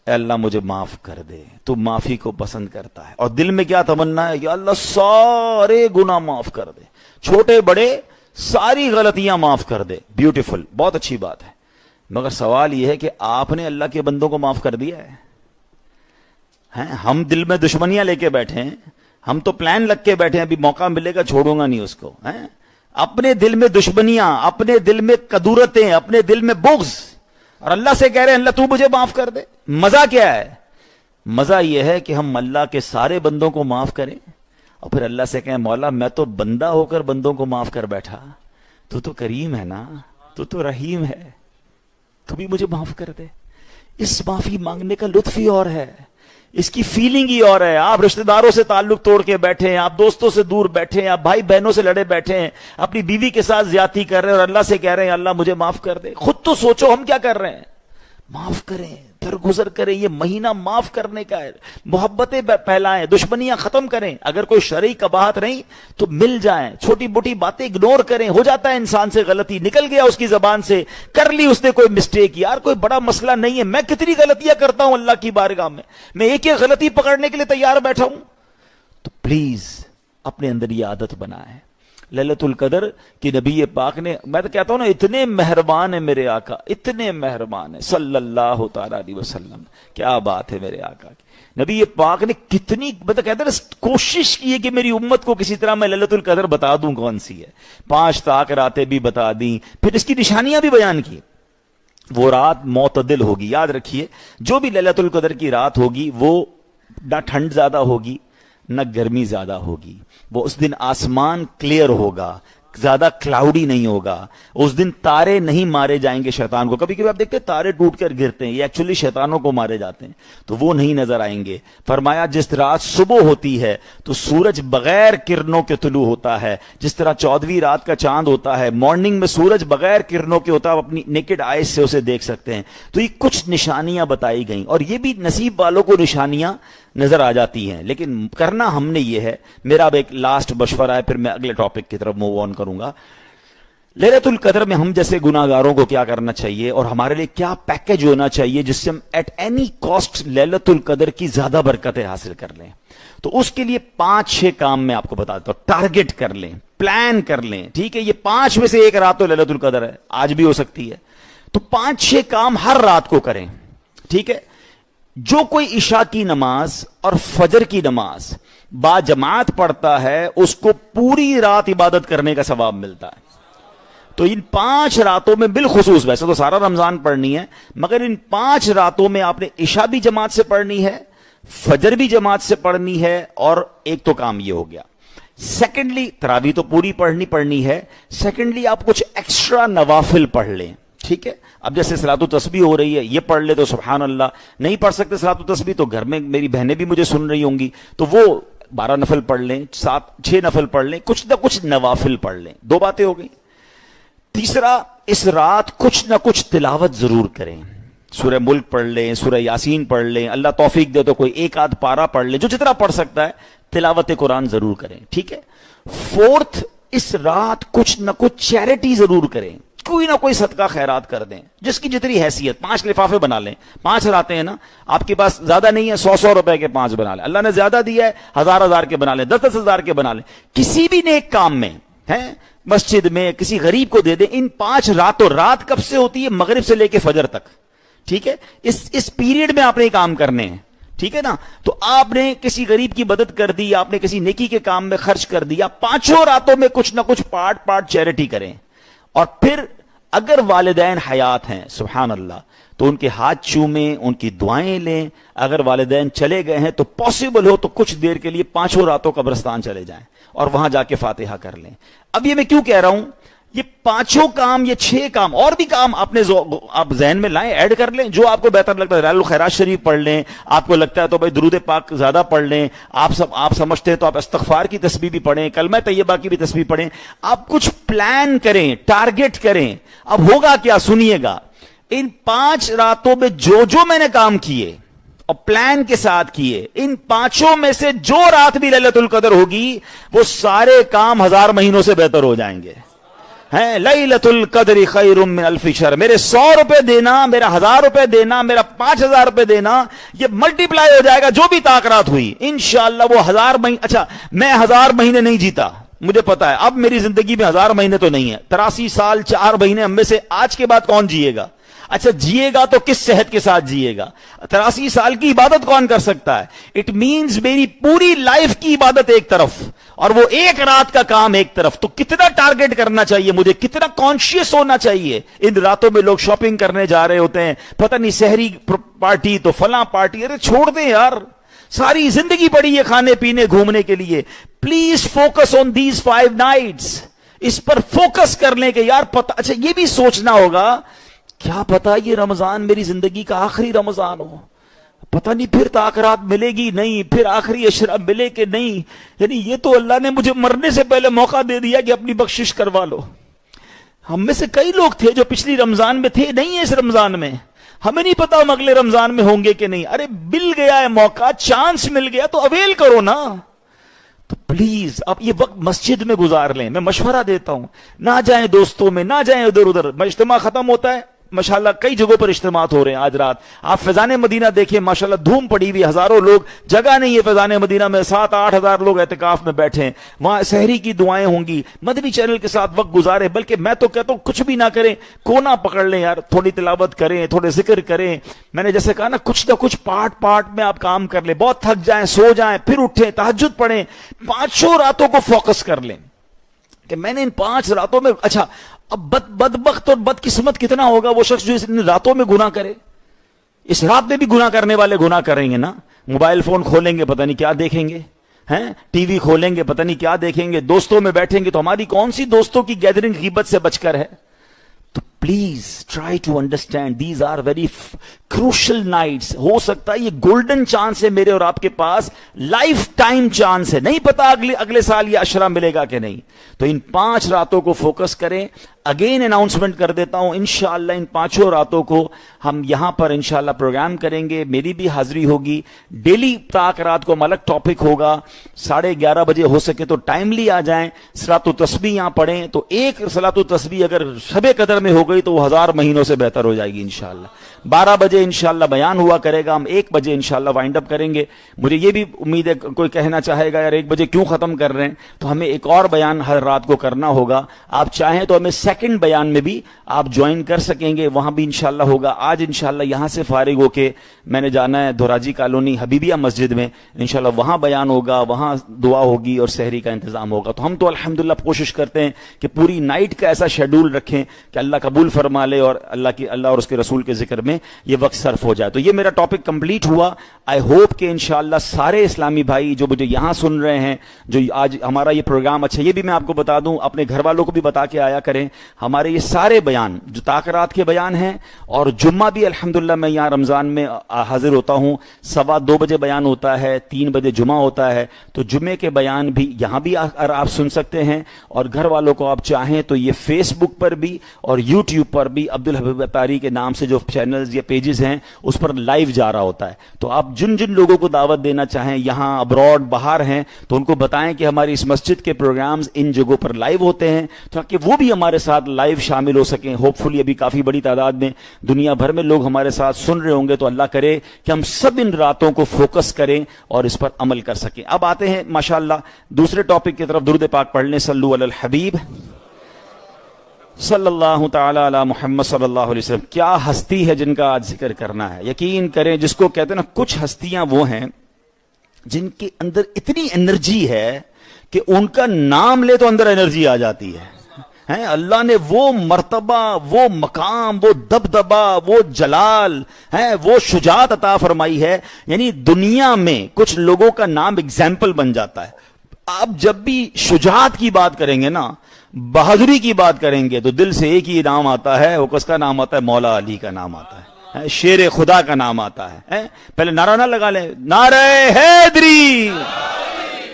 اے اللہ مجھے معاف کر دے، تو معافی کو پسند کرتا ہے، اور دل میں کیا تمنا ہے؟ یا اللہ سارے گناہ معاف کر دے، چھوٹے بڑے ساری غلطیاں معاف کر دے۔ بیوٹیفل، بہت اچھی بات ہے، مگر سوال یہ ہے کہ آپ نے اللہ کے بندوں کو معاف کر دیا ہے؟ ہم دل میں دشمنیاں لے کے بیٹھے ہیں، ہم تو پلان لگ کے بیٹھے ہیں، ابھی موقع ملے گا چھوڑوں گا نہیں اس کو۔ اپنے دل میں دشمنیاں، اپنے دل میں کدورتیں، اپنے دل میں بغض، اور اللہ سے کہہ رہے ہیں اللہ تو مجھے معاف کر دے۔ مزہ کیا ہے؟ مزہ یہ ہے کہ ہم اللہ کے سارے بندوں کو معاف کریں اور پھر اللہ سے کہیں مولا میں تو بندہ ہو کر بندوں کو معاف کر بیٹھا، تو کریم ہے نا، تو رحیم ہے، تو بھی مجھے معاف کر دے۔ اس معافی مانگنے کا لطف ہی اور ہے، اس کی فیلنگ ہی اور ہے۔ آپ رشتہ داروں سے تعلق توڑ کے بیٹھے ہیں، آپ دوستوں سے دور بیٹھے ہیں، آپ بھائی بہنوں سے لڑے بیٹھے ہیں، اپنی بیوی کے ساتھ زیادتی کر رہے ہیں اور اللہ سے کہہ رہے ہیں اللہ مجھے معاف کر دے۔ خود تو سوچو ہم کیا کر رہے ہیں۔ معاف کریں، درگزر کریں، یہ مہینہ معاف کرنے کا ہے، محبتیں پھیلائیں، دشمنیاں ختم کریں، اگر کوئی شرعی قباحت رہی تو مل جائیں، چھوٹی موٹی باتیں اگنور کریں، ہو جاتا ہے انسان سے غلطی، نکل گیا اس کی زبان سے، کر لی اس نے کوئی مسٹیک، یار کوئی بڑا مسئلہ نہیں ہے، میں کتنی غلطیاں کرتا ہوں اللہ کی بارگاہ میں ایک ایک غلطی پکڑنے کے لیے تیار بیٹھا ہوں۔ تو پلیز اپنے اندر یہ عادت بنائیں۔ لیلۃ القدر کی نبی پاک نے، میں تو کہتا ہوں نا اتنے مہربان ہے میرے آقا، اتنے مہربان ہے صلی اللہ تعالی علیہ وسلم، کیا بات ہے میرے آقا کی۔ نبی پاک نے کتنی کہتے ہیں کوشش کی ہے کہ میری امت کو کسی طرح میں لیلۃ القدر بتا دوں کون سی ہے، 5 طاق راتیں بھی بتا دیں، پھر اس کی نشانیاں بھی بیان کی۔ وہ رات معتدل ہوگی، یاد رکھیے جو بھی لیلۃ القدر کی رات ہوگی وہ نہ ٹھنڈ زیادہ ہوگی نہ گرمی زیادہ ہوگی، وہ اس دن آسمان کلیئر ہوگا، زیادہ کلاؤڈی نہیں ہوگا، اس دن تارے نہیں مارے جائیں گے شیطان کو۔ کبھی کبھی آپ دیکھتے ہیں تارے ٹوٹ کر گرتے ہیں، یہ ایکچولی شیطانوں کو مارے جاتے ہیں، تو وہ نہیں نظر آئیں گے۔ فرمایا جس رات صبح ہوتی ہے تو سورج بغیر کرنوں کے طلوع ہوتا ہے، جس طرح 14ویں رات کا چاند ہوتا ہے، مارننگ میں سورج بغیر کرنوں کے ہوتا ہے، آپ اپنی نیکڈ آئیز سے اسے دیکھ سکتے ہیں۔ تو یہ کچھ نشانیاں بتائی گئیں، اور یہ بھی نصیب والوں کو نشانیاں نظر آ جاتی ہیں، لیکن کرنا ہم نے یہ ہے۔ میرا اب ایک لاسٹ مشورہ ہے، پھر میں اگلے ٹاپک کی طرف موو آن کروں گا۔ لیلۃ القدر میں ہم جیسے گناہ گاروں کو کیا کرنا چاہیے اور ہمارے لیے کیا پیکج ہونا چاہیے جس سے ہم ایٹ اینی کاسٹ لیلۃ القدر کی زیادہ برکتیں حاصل کر لیں؟ تو اس کے لیے 5-6 کام میں آپ کو بتاتا ہوں۔ ٹارگٹ کر لیں، پلان کر لیں، ٹھیک ہے؟ یہ 5 میں سے ایک رات تو لیلۃ القدر ہے، آج بھی ہو سکتی ہے، تو 5-6 کام ہر رات کو کریں، ٹھیک ہے؟ جو کوئی عشاء کی نماز اور فجر کی نماز با جماعت پڑھتا ہے اس کو پوری رات عبادت کرنے کا ثواب ملتا ہے۔ تو ان 5 راتوں میں بالخصوص، ویسے تو سارا رمضان پڑھنی ہے، مگر ان 5 راتوں میں آپ نے عشاء بھی جماعت سے پڑھنی ہے، فجر بھی جماعت سے پڑھنی ہے، اور ایک تو کام یہ ہو گیا۔ سیکنڈلی تراویح تو پوری پڑھنی ہے، سیکنڈلی آپ کچھ ایکسٹرا نوافل پڑھ لیں، ٹھیک ہے؟ اب جیسے صلاۃ التسبیح ہو رہی ہے، یہ پڑھ لے تو سبحان اللہ، نہیں پڑھ سکتے صلاۃ التسبیح تو گھر میں میری بہنیں بھی مجھے سن رہی ہوں گی، تو وہ 12 نفل پڑھ لیں، 7-6 نفل پڑھ لیں، کچھ نہ کچھ نوافل پڑھ لیں۔ 2 باتیں ہو گئی۔ تیسرا، اس رات کچھ نہ کچھ تلاوت ضرور کریں، سورہ ملک پڑھ لیں، سورہ یاسین پڑھ لیں، اللہ توفیق دے تو کوئی 1-8 پارہ پڑھ لیں، جو جتنا پڑھ سکتا ہے تلاوت قرآن ضرور کریں، ٹھیک ہے؟ 4، اس رات کچھ نہ کچھ چیریٹی ضرور کریں، کوئی نہ کوئی صدقہ خیرات کر دیں، جس کی جتنی حیثیت۔ 5 لفافے بنا لیں، 5 راتیں ہیں نا، آپ کے پاس زیادہ نہیں ہے، 100 روپے کے 5 بنا لیں، اللہ نے زیادہ دیا ہے 1000 کے بنا لیں، 10,000 کے بنا لیں، کسی بھی نیک کام میں ہیں، مسجد میں کسی غریب کو دے دیں۔ ان 5 راتوں، رات کب سے ہوتی ہے؟ مغرب سے لے کے فجر تک، ٹھیک ہے؟ اس پیریڈ میں آپ نے کام کرنے ہیں، ٹھیک ہے نا؟ تو آپ نے کسی غریب کی مدد کر دی، آپ نے کسی نیکی کے کام میں خرچ کر دیا، 5 راتوں میں کچھ نہ کچھ پارٹ چیریٹی کریں۔ اور پھر اگر والدین حیات ہیں، سبحان اللہ، تو ان کے ہاتھ چومیں، ان کی دعائیں لیں۔ اگر والدین چلے گئے ہیں تو پاسبل ہو تو کچھ دیر کے لیے 5 راتوں قبرستان چلے جائیں اور وہاں جا کے فاتحہ کر لیں۔ اب یہ میں کیوں کہہ رہا ہوں، یہ 5 کام، یہ 6 کام اور بھی کام آپ ذہن میں لائیں، ایڈ کر لیں، جو آپ کو بہتر لگتا ہے۔ دلائل الخیرات شریف پڑھ لیں، آپ کو لگتا ہے تو بھائی درود پاک زیادہ پڑھ لیں، آپ سمجھتے ہیں تو آپ استغفار کی تسبیح بھی پڑھیں، کلمہ طیبہ کی بھی تسبیح پڑھیں۔ آپ کچھ پلان کریں، ٹارگٹ کریں۔ اب ہوگا کیا، سنیے گا، ان 5 راتوں میں جو میں نے کام کیے اور پلان کے ساتھ کیے، ان 5 میں سے جو رات بھی لیلۃ القدر ہوگی وہ سارے کام 1000 مہینوں سے بہتر ہو جائیں گے۔ ہیں لیلۃ القدر خیر من الف شہر، میرے 100 روپے دینا، میرا 1000 روپے دینا، میرا 5000 روپے دینا، یہ ملٹی پلائی ہو جائے گا جو بھی طاقت ہوئی انشاءاللہ۔ وہ 1000 مہینے، اچھا میں 1000 مہینے نہیں جیتا، مجھے پتا ہے اب میری زندگی میں 1000 مہینے تو نہیں ہے، 83 سال 4 مہینے ہم میں سے آج کے بعد کون جیے گا؟ اچھا جیے گا تو کس صحت کے ساتھ جیے گا؟ 83 سال کی عبادت کون کر سکتا ہے؟ اٹ مینز میری پوری لائف کی عبادت ایک طرف اور وہ ایک رات کا کام ایک طرف. تو کتنا ٹارگٹ کرنا چاہیے مجھے, کتنا کانشیس ہونا چاہیے. ان راتوں میں لوگ شاپنگ کرنے جا رہے ہوتے ہیں, پتہ نہیں سحری پارٹی تو فلاں پارٹی. ارے چھوڑ دیں یار, ساری زندگی پڑی ہے کھانے پینے گھومنے کے لیے. Please focus on these 5 nights. اس پر فوکس کر لیں کہ یار پتہ, اچھا یہ بھی سوچنا ہوگا کیا پتا یہ رمضان میری زندگی کا آخری رمضان ہو, پتہ نہیں پھر تاخرات ملے گی نہیں, پھر آخری عشرہ ملے کہ نہیں. یعنی یہ تو اللہ نے مجھے مرنے سے پہلے موقع دے دیا کہ اپنی بخشش کروا لو. ہم میں سے کئی لوگ تھے جو پچھلی رمضان میں تھے, نہیں ہے اس رمضان میں, ہمیں نہیں پتا ہم اگلے رمضان میں ہوں گے کہ نہیں. ارے مل گیا ہے موقع, چانس مل گیا تو اویل کرو نا. تو پلیز آپ یہ وقت مسجد میں گزار لیں. میں مشورہ دیتا ہوں, نہ جائیں دوستوں میں, نہ جائیں ادھر ادھر. اجتماع ختم ہوتا ہے, ماشاءاللہ کئی جگہوں پر اجتماعات ہو رہے ہیں آج رات. آپ فیضان مدینہ دیکھیں, ماشاءاللہ دھوم پڑی ہوئی, ہزاروں لوگ, جگہ نہیں ہے فیضان مدینہ میں, 7-8 ہزار لوگ اعتکاف میں بیٹھے ہیں. وہاں سحری کی دعائیں ہوں گی. مدنی چینل کے ساتھ وقت گزارے, بلکہ میں تو کہتا ہوں کچھ بھی نہ کریں, کونا پکڑ لیں یار, تھوڑی تلاوت کریں, تھوڑے ذکر کریں. میں نے جیسے کہا نا, کچھ نہ کچھ پارٹ میں آپ کام کر لیں. بہت تھک جائیں, سو جائیں, پھر اٹھیں, تہجد پڑھیں. 5 راتوں کو فوکس کر لیں کہ میں نے ان 5 راتوں میں. اچھا اب بدبخت اور بدقسمت کتنا ہوگا وہ شخص جو ان راتوں میں گناہ کرے. اس رات میں بھی گناہ کرنے والے گناہ کریں گے نا. موبائل فون کھولیں گے, پتہ نہیں کیا دیکھیں گے, ہیں ٹی وی کھولیں گے, پتہ نہیں کیا دیکھیں گے, دوستوں میں بیٹھیں گے. تو ہماری کون سی دوستوں کی گیدرنگ غیبت سے بچ کر ہے؟ تو please try to understand these are very crucial nights. ہو سکتا ہے یہ گولڈن چانس ہے میرے اور آپ کے پاس, لائف ٹائم چانس ہے. نہیں پتا اگلے سال یہ عشرہ ملے گا کہ نہیں. تو ان 5 راتوں کو فوکس کریں. اگین اناؤنسمنٹ کر دیتا ہوں, انشاءاللہ ان 5 راتوں کو ہم یہاں پر انشاءاللہ پروگرام کریں گے. میری بھی حاضری ہوگی. ڈیلی تاک رات کو ہم الگ ٹاپک ہوگا. 11:30 بجے ہو سکے تو ٹائملی آ جائیں. صلاۃ التسبیح یہاں پڑھیں. تو ایک صلاۃ التسبیح اگر شب قدر میں ہو گئی تو وہ 1000 مہینوں سے بہتر ہو جائے گی انشاءاللہ. 12 بجے انشاءاللہ بیان ہوا کرے گا. ہم 1 بجے انشاءاللہ وائنڈ اپ کریں گے. مجھے یہ بھی امید ہے کوئی کہنا چاہے گا یار 1 بجے کیوں ختم کر رہے ہیں, تو ہمیں ایک اور بیان ہر رات کو کرنا ہوگا. آپ چاہیں تو ہمیں سیکنڈ بیان میں بھی آپ جوائن کر سکیں گے, وہاں بھی انشاءاللہ ہوگا. آج انشاءاللہ یہاں سے فارغ ہو کے میں نے جانا ہے دھوراجی کالونی حبیبیہ مسجد میں, انشاءاللہ وہاں بیان ہوگا, وہاں دعا ہوگی اور سحری کا انتظام ہوگا. تو ہم تو الحمدللہ کوشش کرتے ہیں کہ پوری نائٹ کا ایسا شیڈول رکھیں کہ اللہ قبول فرما لے اور اللہ اور اس کے رسول کے ذکر میں یہ وقت صرف ہو جائے. تو یہ میرا ٹاپک کمپلیٹ ہوا. آئی ہوپ کہ انشاءاللہ سارے اسلامی بھائی جو مجھے یہاں سن رہے ہیں, جو آج ہمارا یہ پروگرام, اچھا یہ بھی میں آپ کو بتا دوں, اپنے گھر والوں کو بھی بتا کے آیا کریں. ہمارے یہ سارے بیان جو تاخرات کے بیان ہیں, اور جمعہ بھی الحمدللہ میں یہاں رمضان میں حاضر ہوتا ہوں. 2:15 بجے بیان ہوتا ہے, 3 بجے جمعہ ہوتا ہے. تو جمعے کے بیان بھی یہاں بھی آپ سن سکتے ہیں. اور گھر والوں کو آپ چاہیں تو یہ فیس بک پر بھی اور یوٹیوب پر بھی عبدالحبیب اتاری کے نام سے جو چینلز یا پیجز ہیں اس پر لائیو جا رہا ہوتا ہے. تو آپ جن لوگوں کو دعوت دینا چاہیں, یہاں ابراڈ باہر ہیں, تو ان کو بتائیں کہ ہماری اس مسجد کے پروگرامز ان جگہوں پر لائیو ہوتے ہیں, تاکہ وہ بھی ہمارے ساتھ لائیو شامل ہو سکیں. ہوپ فلی ابھی کافی بڑی تعداد میں دنیا بھر میں لوگ ہمارے ساتھ سن رہے ہوں گے. تو اللہ کرے کہ ہم سب ان راتوں کو فوکس کریں اور اس پر عمل کر سکیں. اب آتے ہیں ماشاءاللہ دوسرے ٹاپک کی طرف. درود پاک پڑھ لیں, صلو علی الحبیب صلی اللہ تعالی علی محمد صلی اللہ علیہ وسلم. کیا ہستی ہے جن کا آج ذکر کرنا ہے. یقین کریں, جس کو کہتے ہیں نا, کچھ ہستیاں وہ ہیں جن کے اندر اتنی انرجی ہے کہ ان کا نام لے تو اندر انرجی آ جاتی ہے. اللہ نے وہ مرتبہ, وہ مقام, وہ دبدبا, وہ جلال ہے, وہ شجاعت عطا فرمائی ہے. یعنی دنیا میں کچھ لوگوں کا نام ایگزامپل بن جاتا ہے. آپ جب بھی شجاعت کی بات کریں گے نا, بہادری کی بات کریں گے, تو دل سے ایک ہی نام آتا ہے. وہ کس کا نام آتا ہے؟ مولا علی کا نام آتا ہے, شیر خدا کا نام آتا ہے. پہلے نعرہ نہ لگا لیں, نعرہ حیدری.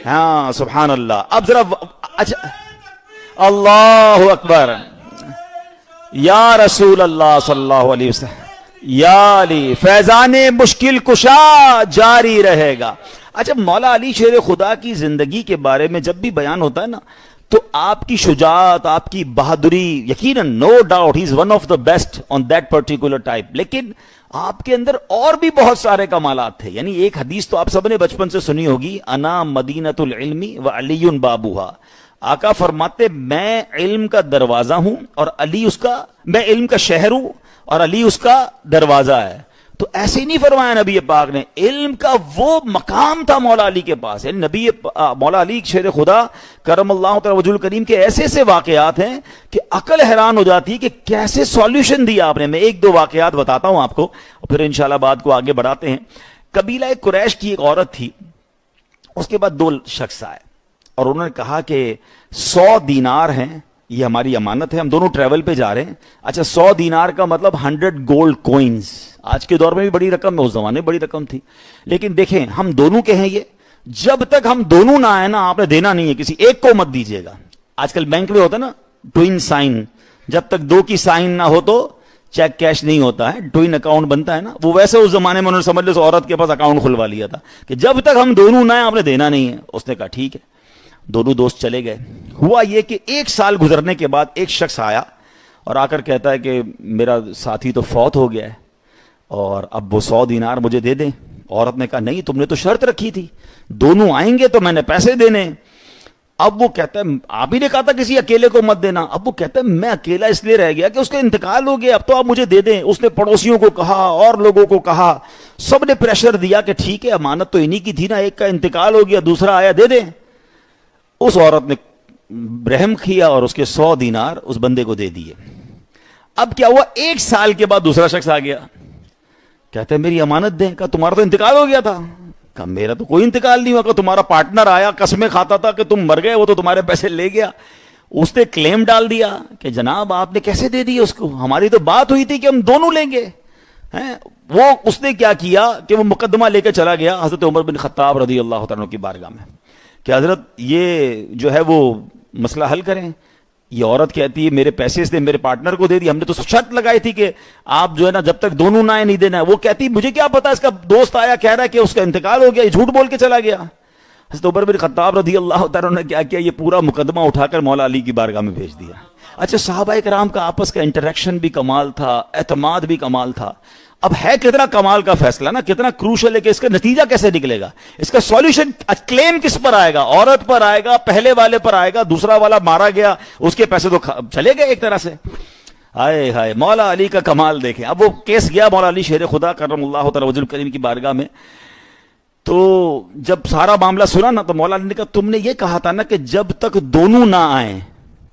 ہاں سبحان اللہ. اب ذرا اچھا, اللہ اکبر, یا رسول اللہ صلی اللہ علیہ وسلم, یا علی. فیضان مشکل کشا جاری رہے گا. اچھا, مولا علی شیر خدا کی زندگی کے بارے میں جب بھی بیان ہوتا ہے نا, تو آپ کی شجاعت, آپ کی بہادری, یقیناً no doubt he is one of the best on that particular type. لیکن آپ کے اندر اور بھی بہت سارے کمالات تھے. یعنی ایک حدیث تو آپ سب نے بچپن سے سنی ہوگی, انا مدینۃ العلم و علی بابوہا. آقا فرماتے میں علم کا دروازہ ہوں اور علی اس کا, میں علم کا شہر ہوں اور علی اس کا دروازہ ہے. تو ایسے ہی نہیں فرمایا نبی پاک نے, علم کا وہ مقام تھا مولا علی کے پاس. یعنی نبی مولا علی شیر خدا کرم اللہ تعالی وجہ الکریم کے ایسے ایسے واقعات ہیں کہ عقل حیران ہو جاتی ہے کہ کیسے سولوشن دیا آپ نے. میں ایک دو واقعات بتاتا ہوں آپ کو, اور پھر انشاءاللہ بات کو آگے بڑھاتے ہیں. قبیلہ قریش کی ایک عورت تھی, اس کے بعد 2 شخص آئے اور انہوں نے کہا کہ 100 دینار ہیں, یہ ہماری امانت ہے, ہم دونوں ٹریول پہ جا رہے ہیں. اچھا 100 دینار کا مطلب 100 گولڈ کوئنز, آج کے دور میں بھی بڑی رقم ہے, اس زمانے میں بڑی رقم تھی. لیکن دیکھیں ہم دونوں کے ہیں یہ, جب تک ہم دونوں نہ آئے نا آپ نے دینا نہیں ہے, کسی ایک کو مت دیجیے گا. آج کل بینک میں ہوتا ہے نا ٹوئن سائن, جب تک 2 کی سائن نہ ہو تو چیک کیش نہیں ہوتا ہے, ٹوئن اکاؤنٹ بنتا ہے نا. وہ ویسے اس زمانے میں انہوں نے سمجھ لیا اس عورت کے پاس اکاؤنٹ کھلوا لیا تھا کہ جب تک ہم دونوں نہ آئے آپ نے دینا نہیں ہے. اس نے کہا ٹھیک ہے. دونوں دوست چلے گئے. ہوا یہ کہ 1 سال گزرنے کے بعد ایک شخص آیا اور آ کر کہتا ہے کہ میرا ساتھی تو فوت ہو گیا ہے اور اب وہ 100 دینار مجھے دے دیں. عورت نے کہا نہیں, تم نے تو شرط رکھی تھی دونوں آئیں گے تو میں نے پیسے دینے. اب وہ کہتا ہے آپ ہی نے کہا تھا کسی اکیلے کو مت دینا. اب وہ کہتا ہے میں اکیلا اس لیے رہ گیا کہ اس کا انتقال ہو گیا, اب تو آپ مجھے دے دیں. اس نے پڑوسیوں کو کہا اور لوگوں کو کہا, سب نے پریشر دیا کہ ٹھیک ہے امانت تو انہی کی تھی نا, ایک کا انتقال ہو گیا دوسرا آیا دے دیں. اس عورت نے رحم کیا اور اس کے 100 دینار اس بندے کو دے دیے. اب کیا ہوا, 1 سال کے بعد دوسرا شخص آ گیا, کہتا ہے میری امانت دیں. کہا تمہارا تو انتقال ہو گیا تھا. کہا میرا تو کوئی انتقال نہیں ہوا. کہ تمہارا پارٹنر آیا قسمیں کھاتا تھا کہ تم مر گئے, وہ تو تمہارے پیسے لے گیا. اس نے کلیم ڈال دیا کہ جناب آپ نے کیسے دے دی اس کو, ہماری تو بات ہوئی تھی کہ ہم دونوں لیں گے. وہ اس نے کیا کیا کہ وہ مقدمہ لے کے چلا گیا حضرت عمر بن خطاب رضی اللہ تعالیٰ کی بارگاہ میں کہ حضرت یہ جو ہے وہ مسئلہ حل کریں. یہ عورت کہتی ہے میرے پیسے اس نے میرے پارٹنر کو دے دی, ہم نے تو شرط لگائی تھی کہ آپ جو ہے نا جب تک دونوں نہ آئے نہیں دینا ہے. وہ کہتی مجھے کیا پتا, اس کا دوست آیا کہہ رہا ہے کہ اس کا انتقال ہو گیا, یہ جھوٹ بول کے چلا گیا. حضرت عمر بن خطاب رضی اللہ تعالیٰ نے کیا کیا, یہ پورا مقدمہ اٹھا کر مولا علی کی بارگاہ میں بھیج دیا. اچھا صحابہ کرام کا آپس کا انٹریکشن بھی کمال تھا, اعتماد بھی کمال تھا. اب ہے کتنا کمال کا فیصلہ نا, کتنا کروشل ہے کہ اس کا نتیجہ کیسے نکلے گا, اس کا سولوشن کلیم کس پر آئے گا, عورت پر آئے گا, پہلے والے پر آئے گا, دوسرا والا مارا گیا اس کے پیسے تو چلے گئے ایک طرح سے. ہائے ہائے مولا علی کا کمال دیکھیں. اب وہ کیس گیا مولا علی شیر خدا کرم اللہ تعالی وجہ الکریم کی بارگاہ میں. تو جب سارا معاملہ سنا نا تو مولا علی نے کہا تم نے یہ کہا تھا نا کہ جب تک دونوں نہ آئیں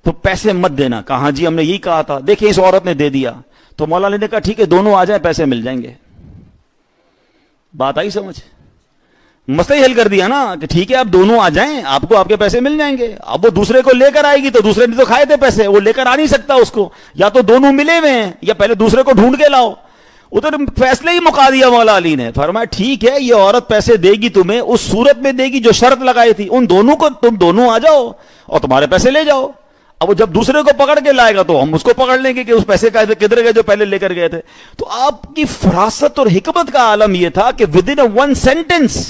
تو پیسے مت دینا. کہا جی ہم نے یہی کہا تھا. دیکھیں اس عورت نے دے دیا. تو مولا علی نے کہا ٹھیک ہے دونوں آ جائیں پیسے مل جائیں گے. بات آئی سمجھ, مسئلہ ہی حل کر دیا نا کہ ٹھیک ہے آپ دونوں آ جائیں آپ کو آپ کے پیسے مل جائیں گے. اب وہ دوسرے کو لے کر آئے گی تو دوسرے نے تو کھائے تھے پیسے, وہ لے کر آ نہیں سکتا اس کو, یا تو دونوں ملے ہوئے ہیں یا پہلے دوسرے کو ڈھونڈ کے لاؤ. ادھر فیصلے ہی مکا دیا مولا علی نے. فرمایا ٹھیک ہے یہ عورت پیسے دے گی تمہیں, اس صورت میں دے گی جو شرط لگائی تھی, ان دونوں کو تم دونوں آ جاؤ اور تمہارے پیسے لے جاؤ. اب وہ جب دوسرے کو پکڑ کے لائے گا تو ہم اس کو پکڑ لیں گے کہ اس پیسے کا کدھر گئے جو پہلے لے کر گئے تھے. تو آپ کی فراست اور حکمت کا عالم یہ تھا کہ ود ان 1 سینٹنس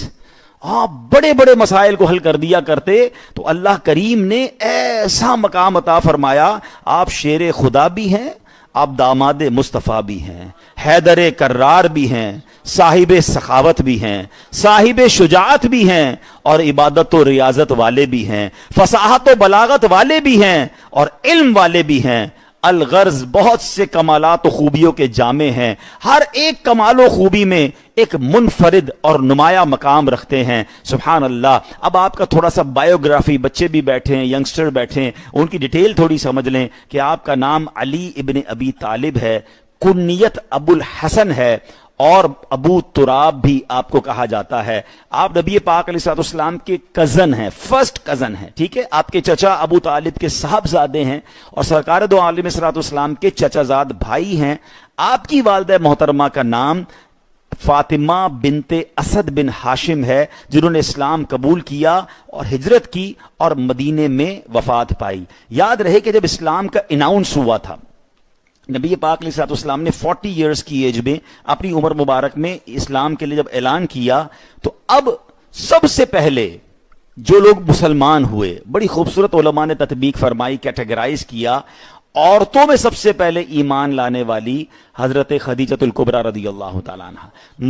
آپ بڑے بڑے مسائل کو حل کر دیا کرتے. تو اللہ کریم نے ایسا مقام عطا فرمایا, آپ شیر خدا بھی ہیں, آپ داماد مصطفیٰ بھی ہیں, حیدر کرار بھی ہیں, صاحب سخاوت بھی ہیں, صاحب شجاعت بھی ہیں, اور عبادت و ریاضت والے بھی ہیں, فصاحت و بلاغت والے بھی ہیں, اور علم والے بھی ہیں. الغرض بہت سے کمالات و خوبیوں کے جامع ہیں, ہر ایک کمال و خوبی میں ایک منفرد اور نمایاں مقام رکھتے ہیں. سبحان اللہ. اب آپ کا تھوڑا سا بایوگرافی, بچے بھی بیٹھے ہیں, ینگسٹر بیٹھے ہیں, ان کی ڈیٹیل تھوڑی سمجھ لیں کہ آپ کا نام علی ابن ابی طالب ہے, کنیت ابو الحسن ہے, اور ابو تراب بھی آپ کو کہا جاتا ہے. آپ نبی پاک علیہ الصلوۃ والسلام کے کزن ہیں, فرسٹ کزن ہیں, ٹھیک ہے. آپ کے چچا ابو طالب کے صاحبزادے ہیں, اور سرکار دو عالم علیہ الصلوۃ والسلام کے چچا زاد بھائی ہیں. آپ کی والدہ محترمہ کا نام فاطمہ بنت اسد بن ہاشم ہے, جنہوں نے اسلام قبول کیا اور ہجرت کی اور مدینے میں وفات پائی. یاد رہے کہ جب اسلام کا اناؤنس ہوا تھا, نبی پاک علیہ الصلوۃ والسلام نے 40 ایئرز کی ایج میں اپنی عمر مبارک میں اسلام کے لیے جب اعلان کیا, تو اب سب سے پہلے جو لوگ مسلمان ہوئے, بڑی خوبصورت علماء نے تطبیق فرمائی, کیٹیگرائز کیا. عورتوں میں سب سے پہلے ایمان لانے والی حضرت خدیجہ الکبریٰ رضی اللہ تعالیٰ عنہ,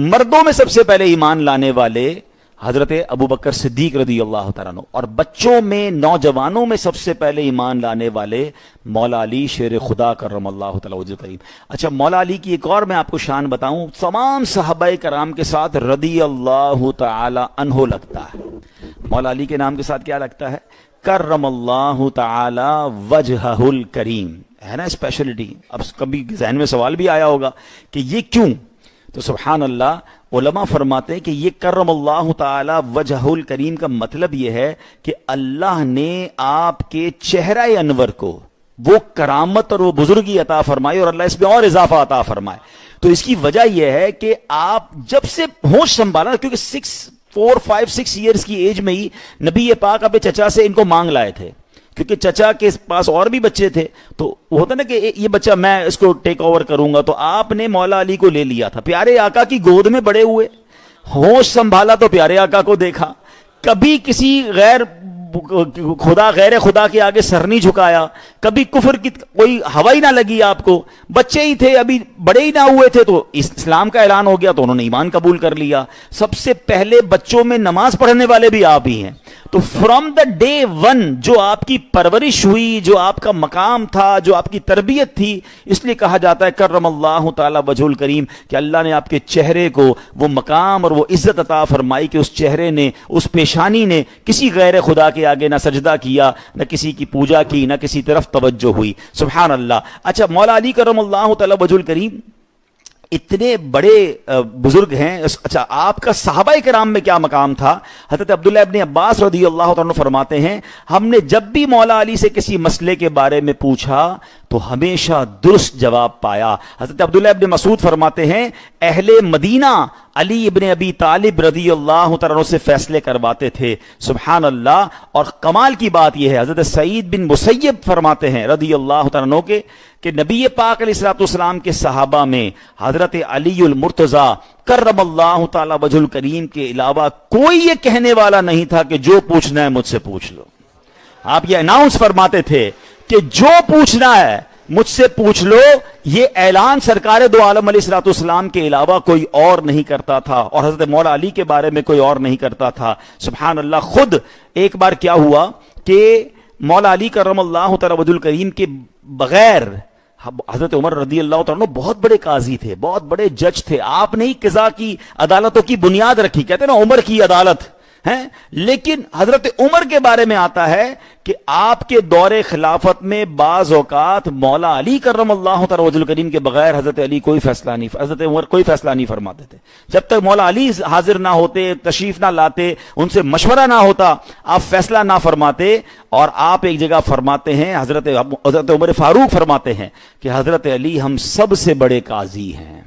مردوں میں سب سے پہلے ایمان لانے والے حضرت ابو بکر صدیق رضی اللہ تعالیٰ عنہ، اور بچوں میں نوجوانوں میں سب سے پہلے ایمان لانے والے مولا علی شیر خدا کرم اللہ تعالیٰ وجہ کریم۔ اچھا، مولا علی کی ایک اور میں آپ کو شان بتاؤں، تمام صحابہ کرام کے ساتھ رضی اللہ تعالی عنہ لگتا ہے۔ مولا علی کے نام کے ساتھ کیا لگتا ہے؟ کرم اللہ تعالی وجہہ الکریم، ہے نا اسپیشلٹی۔ اب کبھی ذہن میں سوال بھی آیا ہوگا کہ یہ کیوں؟ تو سبحان اللہ، علماء فرماتے ہیں کہ یہ کرم اللہ تعالی وجہ الکریم کا مطلب یہ ہے کہ اللہ نے آپ کے چہرہ انور کو وہ کرامت اور وہ بزرگی عطا فرمائی، اور اللہ اس میں اور اضافہ عطا فرمائے۔ تو اس کی وجہ یہ ہے کہ آپ جب سے ہوش سنبھالا، کیونکہ 4 5 6 ایئرز کی ایج میں ہی نبی پاک اپنے چچا سے ان کو مانگ لائے تھے، کیونکہ چچا کے پاس اور بھی بچے تھے، تو وہ ہوتا نا کہ یہ بچہ میں اس کو ٹیک اوور کروں گا، تو آپ نے مولا علی کو لے لیا تھا۔ پیارے آقا کی گود میں بڑے ہوئے، ہوش سنبھالا تو پیارے آقا کو دیکھا، کبھی کسی غیر خدا کے آگے سر نہیں جھکایا، کبھی کفر کی کوئی ہوا ہی نہ لگی آپ کو۔ بچے ہی تھے، ابھی بڑے ہی نہ ہوئے تھے تو اسلام کا اعلان ہو گیا تو انہوں نے ایمان قبول کر لیا۔ سب سے پہلے بچوں میں نماز پڑھنے والے بھی آپ ہی ہیں۔ تو فرام دا ڈے ون جو آپ کی پرورش ہوئی، جو آپ کا مقام تھا، جو آپ کی تربیت تھی، اس لیے کہا جاتا ہے کرم اللہ تعالی وجہ الکریم، کہ اللہ نے آپ کے چہرے کو وہ مقام اور وہ عزت عطا فرمائی کہ اس چہرے نے، اس پیشانی نے کسی غیر خدا کے آگے نہ سجدہ کیا، نہ کسی کی پوجا کی، نہ کسی طرف توجہ ہوئی۔ سبحان اللہ۔ اچھا، مولا علی کرم اللہ تعالی وجہ الکریم اتنے بڑے بزرگ ہیں۔ اچھا، آپ کا صحابہ کرام میں کیا مقام تھا؟ حضرت عبداللہ ابن عباس رضی اللہ عنہ فرماتے ہیں، ہم نے جب بھی مولا علی سے کسی مسئلے کے بارے میں پوچھا تو ہمیشہ درست جواب پایا۔ حضرت عبداللہ ابن مسعود فرماتے ہیں، اہل مدینہ علی ابن ابی طالب رضی اللہ عنہ سے فیصلے کرواتے تھے۔ سبحان اللہ۔ اور کمال کی بات یہ ہے، حضرت سعید بن مسیب فرماتے ہیں رضی اللہ عنہ کے کہ نبی پاک علیہ الصلوۃ والسلام کے صحابہ میں حضرت علی المرتضیٰ کرم اللہ تعالی وجہ الکریم کے علاوہ کوئی یہ کہنے والا نہیں تھا کہ جو پوچھنا ہے مجھ سے پوچھ لو۔ آپ یہ اناؤنس فرماتے تھے کہ جو پوچھنا ہے مجھ سے پوچھ لو۔ یہ اعلان سرکار دو عالم علیہ الصلوۃ والسلام کے علاوہ کوئی اور نہیں کرتا تھا، اور حضرت مولا علی کے بارے میں کوئی اور نہیں کرتا تھا۔ سبحان اللہ۔ خود ایک بار کیا ہوا کہ مولا علی کرم اللہ تعالی وجہ الکریم کے بغیر حضرت عمر رضی اللہ تعالیٰ عنہ بہت بڑے قاضی تھے، بہت بڑے جج تھے، آپ نے ہی قضا کی عدالتوں کی بنیاد رکھی، کہتے ہیں نا عمر کی عدالت ہے۔ لیکن حضرت عمر کے بارے میں آتا ہے کہ آپ کے دور خلافت میں بعض اوقات مولا علی کرم اللہ تعالی وجہ الکریم کے بغیر حضرت عمر کوئی فیصلہ نہیں فرماتے تھے۔ جب تک مولا علی حاضر نہ ہوتے، تشریف نہ لاتے، ان سے مشورہ نہ ہوتا، آپ فیصلہ نہ فرماتے۔ اور آپ ایک جگہ فرماتے ہیں، حضرت عمر فاروق فرماتے ہیں کہ حضرت علی ہم سب سے بڑے قاضی ہیں،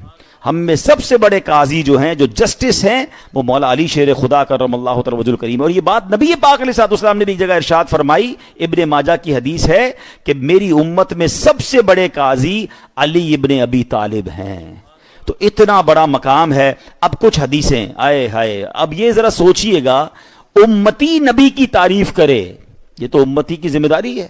ہم میں سب سے بڑے قاضی جو ہیں، جو جسٹس ہیں، وہ مولا علی شیر خدا کرم اللہ تعالی وجہ الکریم۔ اور یہ بات نبی پاک علیہ الصلوۃ والسلام نے بھی ایک جگہ ارشاد فرمائی، ابن ماجہ کی حدیث ہے کہ میری امت میں سب سے بڑے قاضی علی ابن ابی طالب ہیں۔ تو اتنا بڑا مقام ہے۔ اب کچھ حدیثیں آئے ہائے، اب یہ ذرا سوچئے گا، امتی نبی کی تعریف کرے، یہ تو امتی کی ذمہ داری ہے،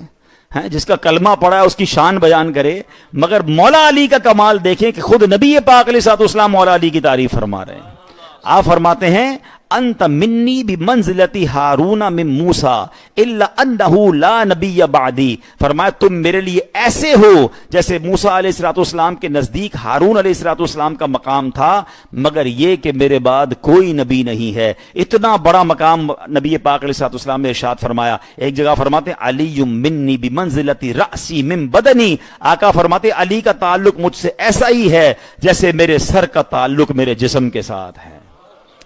جس کا کلمہ پڑھا ہے اس کی شان بیان کرے، مگر مولا علی کا کمال دیکھیں کہ خود نبی پاک علیہ الصلوۃ والسلام مولا علی کی تعریف فرما رہے ہیں۔ آپ فرماتے ہیں، انت منی بمنزلتی ہارون من موسیٰ الا انہ لا نبی بعدی، فرمایا تم میرے لیے ایسے ہو جیسے موسیٰ علیہ الصلوۃ والسلام کے نزدیک ہارون علیہ الصلوۃ والسلام کا مقام تھا، مگر یہ کہ میرے بعد کوئی نبی نہیں ہے۔ اتنا بڑا مقام نبی پاک علیہ الصلوۃ والسلام نے ارشاد فرمایا۔ ایک جگہ فرماتے ہیں، علی منی بمنزلتی رأسی من بدنی، آقا فرماتے ہیں علی کا تعلق مجھ سے ایسا ہی ہے جیسے میرے سر کا تعلق میرے جسم کے ساتھ ہے۔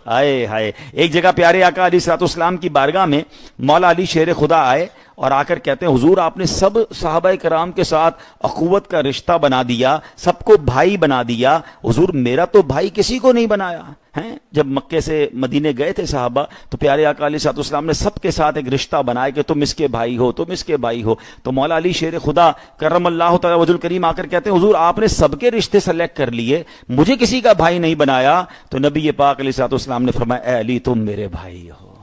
آئے ہائے۔ ایک جگہ پیارے آقا علیہ الصلوۃ والسلام کی بارگاہ میں مولا علی شیر خدا آئے اور آ کر کہتے ہیں، حضور آپ نے سب صحابہ کرام کے ساتھ اخوت کا رشتہ بنا دیا، سب کو بھائی بنا دیا، حضور میرا تو بھائی کسی کو نہیں بنایا ہے۔ جب مکے سے مدینے گئے تھے صحابہ تو پیارے آقا علیہ الصلوۃ والسلام نے سب کے ساتھ ایک رشتہ بنایا کہ تم اس کے بھائی ہو، تم اس کے بھائی ہو۔ تو مولا علی شیر خدا کرم اللہ تعالی وجہ الکریم آ کر کہتے ہیں، حضور آپ نے سب کے رشتے سلیکٹ کر لیے، مجھے کسی کا بھائی نہیں بنایا۔ تو نبی پاک علیہ الصلوۃ والسلام نے فرمایا، اے علی تم میرے بھائی ہو۔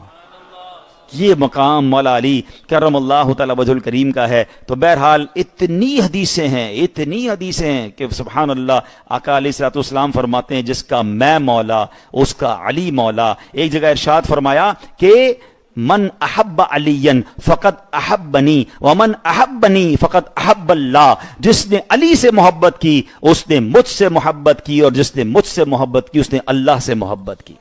یہ مقام مولا علی کرم اللہ تعالی وجہ الکریم کا ہے۔ تو بہرحال اتنی حدیثیں ہیں کہ سبحان اللہ، آقا علیہ الصلوۃ والسلام فرماتے ہیں جس کا میں مولا اس کا علی مولا۔ ایک جگہ ارشاد فرمایا کہ من احب علی فقط احبنی ومن احبنی فقط احب اللہ، جس نے علی سے محبت کی اس نے مجھ سے محبت کی، اور جس نے مجھ سے محبت کی اس نے اللہ سے محبت کی۔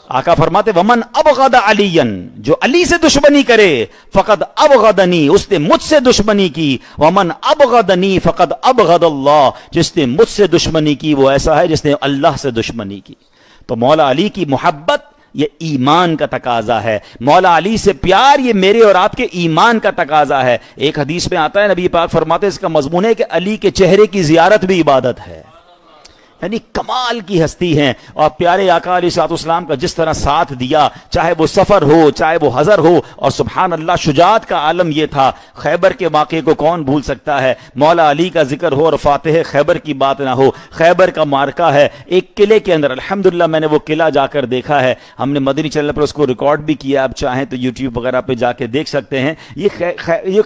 آقا فرماتے ومن ابغض علی، جو علی سے دشمنی کرے فقط ابغضنی، اس نے مجھ سے دشمنی کی، ومن ابغضنی فقط ابغض اللہ، جس نے مجھ سے دشمنی کی وہ ایسا ہے جس نے اللہ سے دشمنی کی۔ تو مولا علی کی محبت یہ ایمان کا تقاضا ہے، مولا علی سے پیار یہ میرے اور آپ کے ایمان کا تقاضا ہے۔ ایک حدیث میں آتا ہے نبی پاک فرماتے ہیں اس کا مضمون ہے کہ علی کے چہرے کی زیارت بھی عبادت ہے، یعنی کمال کی ہستی ہیں۔ اور پیارے آقا علیہ الصلوۃ والسلام کا جس طرح ساتھ دیا، چاہے وہ سفر ہو چاہے وہ حضر ہو، اور سبحان اللہ شجاعت کا عالم یہ تھا، خیبر کے واقعے کو کون بھول سکتا ہے، مولا علی کا ذکر ہو اور فاتح خیبر کی بات نہ ہو۔ خیبر کا معرکہ ہے ایک قلعے کے اندر، الحمدللہ میں نے وہ قلعہ جا کر دیکھا ہے، ہم نے مدنی چینل پر اس کو ریکارڈ بھی کیا، آپ چاہیں تو یوٹیوب وغیرہ پہ جا کے دیکھ سکتے ہیں۔ یہ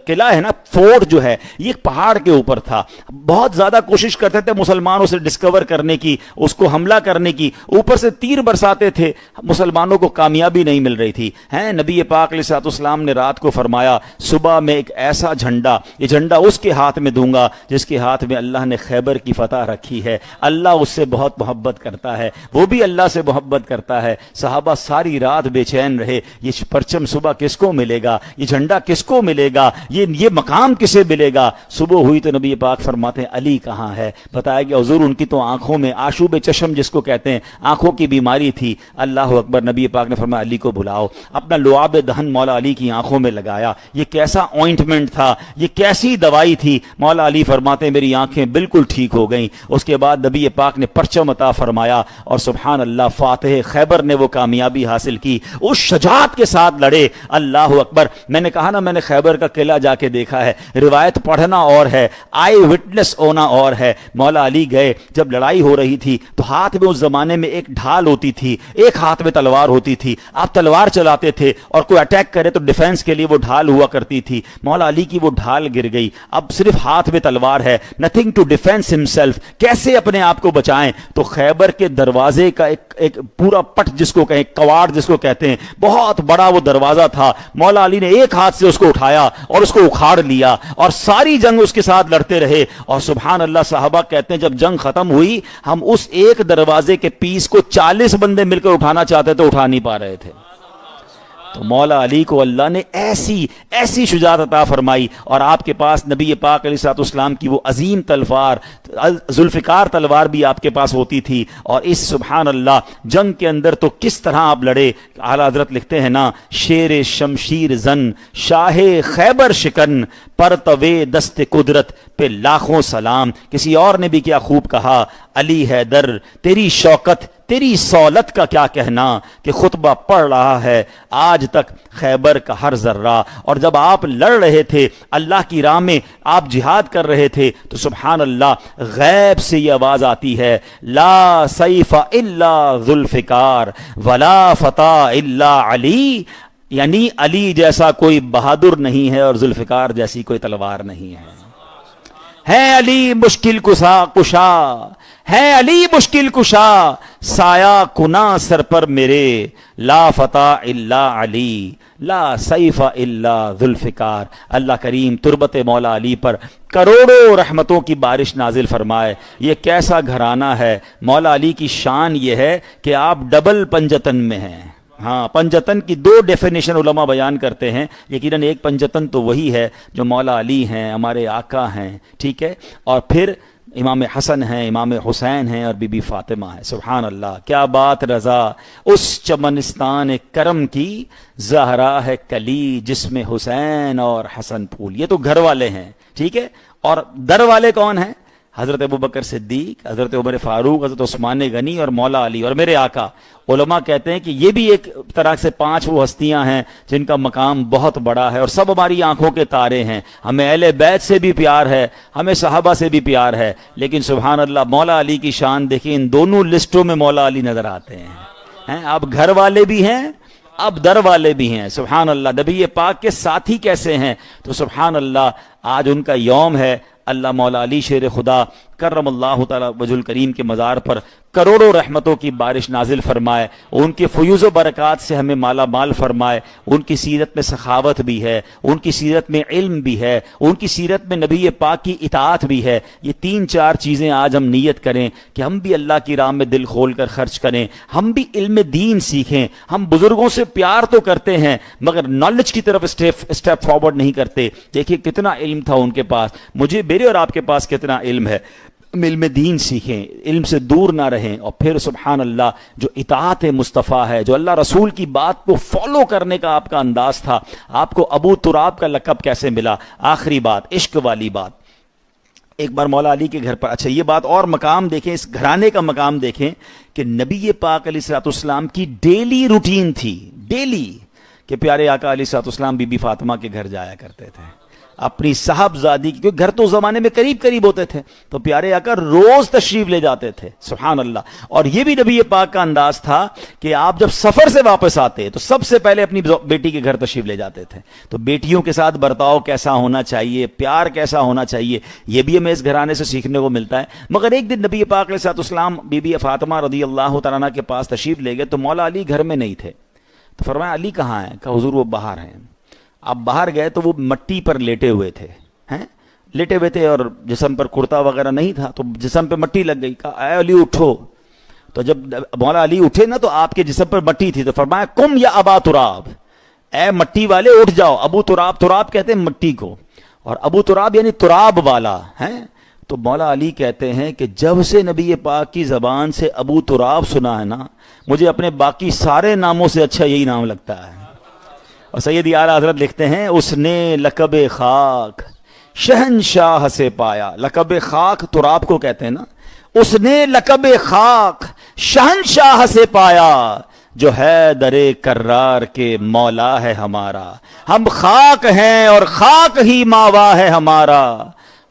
قلعہ ہے نا، فورٹ جو ہے یہ پہاڑ کے اوپر تھا، بہت زیادہ کوشش کرتے تھے مسلمان اسے ڈسکور کرنے کی، اس کو حملہ کرنے کی، اوپر سے تیر برساتے تھے، مسلمانوں کو کامیابی نہیں مل رہی تھی۔ نبی پاک علیہ الصلوۃ والسلام نے رات کو فرمایا صبح میں ایک ایسا جھنڈا، یہ جھنڈا اس کے ہاتھ میں دوں گا جس کے ہاتھ میں اللہ نے خیبر کی فتح رکھی ہے، اللہ اس سے بہت محبت کرتا ہے، وہ بھی اللہ سے محبت کرتا ہے۔ صحابہ ساری رات بے چین رہے، یہ پرچم صبح کس کو ملے گا، یہ جھنڈا کس کو ملے گا، یہ مقام کسے ملے گا۔ صبح ہوئی تو نبی پاک فرماتے ہیں علی کہاں ہے؟ بتایا کہ حضور ان کی تو آنکھوں میں آشوب چشم جس کو کہتے ہیں، آنکھوں کی بیماری تھی۔ اللہ اکبر، نبی پاک نے فرمایا علی کو بلاؤ، اپنا لعاب دہن مولا علی کی آنکھوں میں لگایا۔ یہ کیسا آئنٹمنٹ تھا، یہ کیسی دوائی تھی، مولا علی فرماتے ہیں میری آنکھیں بالکل ٹھیک ہو گئیں۔ اس کے بعد نبی پاک نے پرچم عطا فرمایا اور سبحان اللہ فاتح خیبر نے وہ کامیابی حاصل کی، اس شجاعت کے ساتھ لڑے۔ اللہ اکبر، میں نے کہا نا میں نے خیبر کا قلعہ جا کے دیکھا ہے، روایت پڑھنا اور ہے، آئی وٹنس ہونا اور ہے۔ مولا علی گئے، جب لڑائی ہو رہی تھی تو ہاتھ میں اس زمانے میں ایک ڈھال ہوتی تھی، ایک ہاتھ میں تلوار ہوتی تھی، آپ تلوار چلاتے تھے اور کوئی اٹیک کرے تو ڈیفنس کے لیے وہ ڈھال ہوا کرتی تھی۔ مولا علی کی وہ ڈھال گر گئی، اب صرف ہاتھ میں تلوار ہے، نتھنگ ٹو ڈیفینس ہمسیلف، کیسے اپنے آپ کو بچائیں؟ تو خیبر کے دروازے کا ایک پورا پٹ جس کو کہیں، کواڑ جس کو کہتے ہیں، بہت بڑا وہ دروازہ تھا، مولا علی نے ایک ہاتھ سے اس کو اٹھایا اور اس کو اکھاڑ لیا اور ساری جنگ اس کے ساتھ لڑتے رہے۔ اور سبحان اللہ صحابہ کہتے ہیں جب جنگ ختم ہوئی ہم اس ایک دروازے کے پیس کو 40 بندے مل کر اٹھانا چاہتے تو اٹھا نہیں پا رہے تھے۔ تو مولا علی کو اللہ نے ایسی شجاعت عطا فرمائی، اور آپ کے پاس نبی پاک علیہ الصلوۃ والسلام کی وہ عظیم تلوار، ذوالفقار تلوار بھی آپ کے پاس ہوتی تھی۔ اور اس سبحان اللہ جنگ کے اندر تو کس طرح آپ لڑے، اعلیٰ حضرت لکھتے ہیں نا، شیر شمشیر زن شاہ خیبر شکن، پرتوے دست قدرت پہ لاکھوں سلام۔ کسی اور نے بھی کیا خوب کہا، علی حیدر تیری شوکت تیری سولت کا کیا کہنا، کہ خطبہ پڑھ رہا ہے آج تک خیبر کا ہر ذرہ۔ اور جب آپ لڑ رہے تھے اللہ کی راہ میں، آپ جہاد کر رہے تھے، تو سبحان اللہ غیب سے یہ آواز آتی ہے، لا سیف الا ذوالفقار ولا فتح الا علی، یعنی علی جیسا کوئی بہادر نہیں ہے اور ذوالفقار جیسی کوئی تلوار نہیں ہے علی مشکل کشا، ہے علی مشکل کشا، سایہ کنا سر پر میرے، لا فتح الا علی لا سیف الا ذوالفقار۔ اللہ کریم تربت مولا علی پر کروڑوں رحمتوں کی بارش نازل فرمائے۔ یہ کیسا گھرانہ ہے، مولا علی کی شان یہ ہے کہ آپ ڈبل پنجتن میں ہیں۔ ہاں، پنجتن کی 2 ڈیفینیشن علماء بیان کرتے ہیں، یقیناً ایک پنجتن تو وہی ہے جو مولا علی ہیں، ہمارے آقا ہیں، ٹھیک ہے، اور پھر امام حسن ہیں، امام حسین ہیں، اور بی بی فاطمہ ہے۔ سبحان اللہ، کیا بات رضا اس چمنستان کرم کی، زہرا ہے کلی جس میں حسین اور حسن پھول۔ یہ تو گھر والے ہیں، ٹھیک ہے، اور در والے کون ہیں؟ حضرت ابوبکر صدیق، حضرت عمر فاروق، حضرت عثمان غنی اور مولا علی اور میرے آقا۔ علماء کہتے ہیں کہ یہ بھی ایک طرح سے 5 وہ ہستیاں ہیں جن کا مقام بہت بڑا ہے، اور سب ہماری آنکھوں کے تارے ہیں۔ ہمیں اہل بیت سے بھی پیار ہے، ہمیں صحابہ سے بھی پیار ہے، لیکن سبحان اللہ مولا علی کی شان دیکھیں، ان دونوں لسٹوں میں مولا علی نظر آتے ہیں۔ آپ گھر والے بھی ہیں اب در والے بھی ہیں. سبحان اللہ. نبی پاک کے ساتھی کیسے ہیں؟ تو سبحان اللہ آج ان کا یوم ہے. اللہ مولا علی شیر خدا کرم اللہ تعالی وجہ الکریم کے مزار پر کروڑوں رحمتوں کی بارش نازل فرمائے, ان کے فیوز و برکات سے ہمیں مالا مال فرمائے. ان کی سیرت میں سخاوت بھی ہے, ان کی سیرت میں علم بھی ہے, ان کی سیرت میں نبی پاک کی اطاعت بھی ہے. یہ 3-4 چیزیں آج ہم نیت کریں کہ ہم بھی اللہ کی راہ میں دل کھول کر خرچ کریں, ہم بھی علم دین سیکھیں. ہم بزرگوں سے پیار تو کرتے ہیں مگر نالج کی طرف اسٹیپ فارورڈ نہیں کرتے. دیکھیے کتنا علم تھا ان کے پاس, مجھے میرے اور آپ کے پاس کتنا علم ہے. علم دین سیکھیں, علم سے دور نہ رہیں. اور پھر سبحان اللہ جو اطاعت مصطفیٰ ہے, جو اللہ رسول کی بات کو فالو کرنے کا آپ کا انداز تھا. آپ کو ابو تراب کا لقب کیسے ملا؟ آخری بات, عشق والی بات. ایک بار مولا علی کے گھر پر, اچھا یہ بات اور مقام دیکھیں, اس گھرانے کا مقام دیکھیں کہ نبی پاک علیہ الصلوۃ والسلام کی ڈیلی روٹین تھی, ڈیلی, کہ پیارے آقا علیہ الصلوۃ والسلام بی بی فاطمہ کے گھر جایا کرتے تھے اپنی صاحبزادی کی, کیونکہ گھر تو اس زمانے میں قریب قریب ہوتے تھے, تو پیارے آقا روز تشریف لے جاتے تھے. سبحان اللہ. اور یہ بھی نبی پاک کا انداز تھا کہ آپ جب سفر سے واپس آتے تو سب سے پہلے اپنی بیٹی کے گھر تشریف لے جاتے تھے. تو بیٹیوں کے ساتھ برتاؤ کیسا ہونا چاہیے, پیار کیسا ہونا چاہیے, یہ بھی ہمیں اس گھرانے سے سیکھنے کو ملتا ہے. مگر ایک دن نبی پاک علیہ الصلوۃ والسلام بی بی فاطمہ رضی اللہ تعالیٰ عنہا کے پاس تشریف لے گئے, تو مولا علی گھر میں نہیں تھے. تو فرمایا علی کہاں ہیں؟ کہا حضور وہ باہر ہیں. آپ باہر گئے تو وہ مٹی پر لیٹے ہوئے تھے, لیٹے ہوئے تھے, اور جسم پر کرتا وغیرہ نہیں تھا, تو جسم پہ مٹی لگ گئی. کہا اے علی اٹھو. تو جب مولا علی اٹھے نا تو آپ کے جسم پر مٹی تھی, تو فرمایا کم یا ابا تراب, اے مٹی والے اٹھ جاؤ. ابو تراب, تراب کہتے ہیں مٹی کو, اور ابو تراب یعنی تراب والا ہے. تو مولا علی کہتے ہیں کہ جب سے نبی پاک کی زبان سے ابو تراب سنا ہے نا, مجھے اپنے باقی سارے ناموں سے اچھا یہی نام لگتا ہے. اور سیدی اعلیٰ حضرت لکھتے ہیں اس نے لقب خاک شہنشاہ سے پایا. لقب خاک تراب کو کہتے ہیں نا. اس نے لقب خاک شہنشاہ سے پایا, جو ہے درے کرار کے مولا ہے ہمارا. ہم خاک ہیں اور خاک ہی ماوا ہے ہمارا,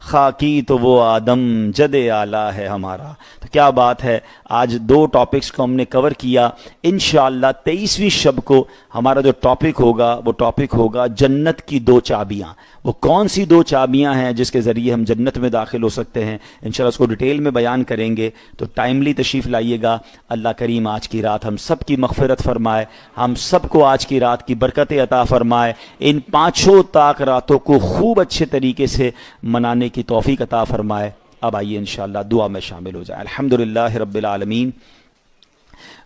خاکی تو وہ آدم جد اعلیٰ ہے ہمارا. تو کیا بات ہے, آج 2 ٹاپکس کو ہم نے کور کیا. انشاءاللہ 23ویں شب کو ہمارا جو ٹاپک ہوگا وہ ٹاپک ہوگا جنت کی 2 چابیاں. وہ کون سی 2 چابیاں ہیں جس کے ذریعے ہم جنت میں داخل ہو سکتے ہیں, انشاءاللہ اس کو ڈیٹیل میں بیان کریں گے. تو ٹائملی تشریف لائیے گا. اللہ کریم آج کی رات ہم سب کی مغفرت فرمائے, ہم سب کو آج کی رات کی برکتیں عطا فرمائے. ان 5 طاق راتوں کو خوب اچھے طریقے سے منانے کی توفیق عطا فرمائے. اب آئیے انشاءاللہ دعا میں شامل ہو جائیں. الحمدللہ رب العالمین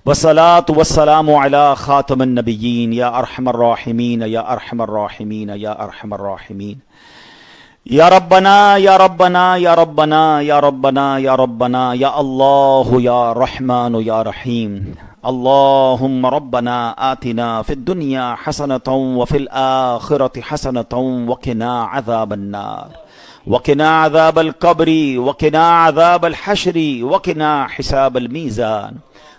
والصلاة والسلام علی خاتم النبیین یا ارحم الراحمین یا ارحم الراحمین یا ارحم الراحمین. یا ربنا یا ربنا یا ربنا یا ربنا یا ربنا یا اللہ یا رحمان یا رحیم. اللہم ربنا آتنا فی الدنیا حسنة وفی الآخرة حسنة وقنا عذاب النار وقنا عذاب القبر وقنا عذاب الحشر وقنا حساب الميزان.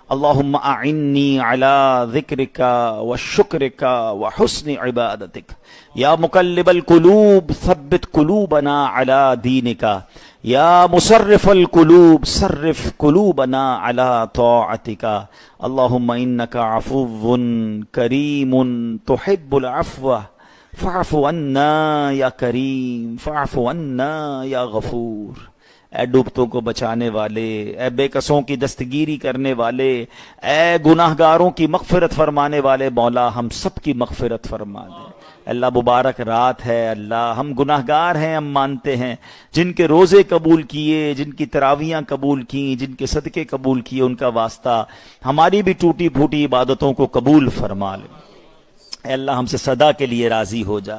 اللهم أعني على ذكرك وشكرك وحسن عبادتك. يا مقلب القلوب ثبت قلوبنا على دينك. يا مصرف القلوب صرف قلوبنا على طاعتك. اللهم إنك عفو كريم تحب العفو فاعف عنا یا کریم فاعف عنا یا غفور. اے ڈوبتوں کو بچانے والے, اے بے کسوں کی دستگیری کرنے والے, اے گناہگاروں کی مغفرت فرمانے والے مولا, ہم سب کی مغفرت فرما دے. اللہ مبارک رات ہے, اللہ ہم گناہگار ہیں, ہم مانتے ہیں. جن کے روزے قبول کیے, جن کی تراویاں قبول کی, جن کے صدقے قبول کیے, ان کا واسطہ ہماری بھی ٹوٹی پھوٹی عبادتوں کو قبول فرما لے. اے اللہ ہم سے صدا کے لیے راضی ہو جا,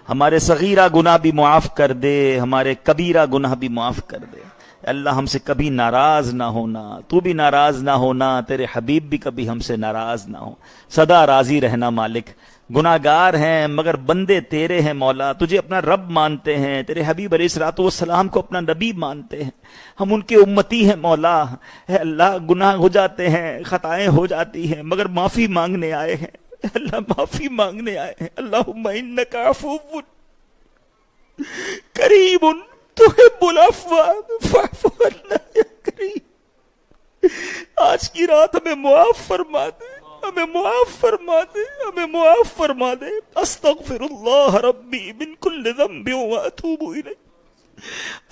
ہمارے صغیرہ گناہ بھی معاف کر دے, ہمارے کبیرہ گناہ بھی معاف کر دے. اے اللہ ہم سے کبھی ناراض نہ ہونا, تو بھی ناراض نہ ہونا, تیرے حبیب بھی کبھی ہم سے ناراض نہ ہو. سدا راضی رہنا مالک. گناہگار ہیں مگر بندے تیرے ہیں مولا, تجھے اپنا رب مانتے ہیں, تیرے حبیب علیہ الصلوۃ والسلام کو اپنا نبی مانتے ہیں, ہم ان کے امتی ہیں مولا. اے اللہ گناہ ہو جاتے ہیں, خطائیں ہو جاتی ہیں, مگر معافی مانگنے آئے ہیں. اللہ معافی مانگنے آئے ہیں. اللہم انک عفو کریم تحب العفو فاعف عنا یا کریم. آج کی رات ہمیں معاف فرما دے, ہمیں معاف فرما دے، ہمیں معاف فرما دے۔ استغفر اللہ ربی من کل ذنب واتوب الیہ،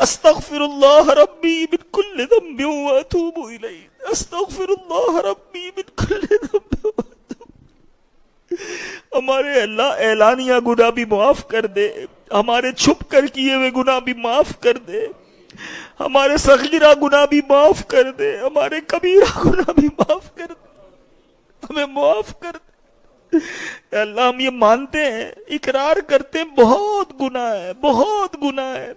استغفر اللہ ربی من کل ذنب واتوب الیہ، استغفر اللہ ربی من کل ذنب واتوب۔ ہمارے اللہ اعلانیہ گناہ بھی معاف کر دے، ہمارے چھپ کر کیے ہوئے گناہ بھی معاف کر دے، ہمارے صغیرہ گناہ بھی معاف کر دے، ہمارے کبیرہ گناہ بھی معاف کر دے، ہمیں معاف کر دے۔ اے اللہ ہم یہ مانتے ہیں، اقرار کرتے ہیں بہت گناہ ہے، بہت گناہ ہے،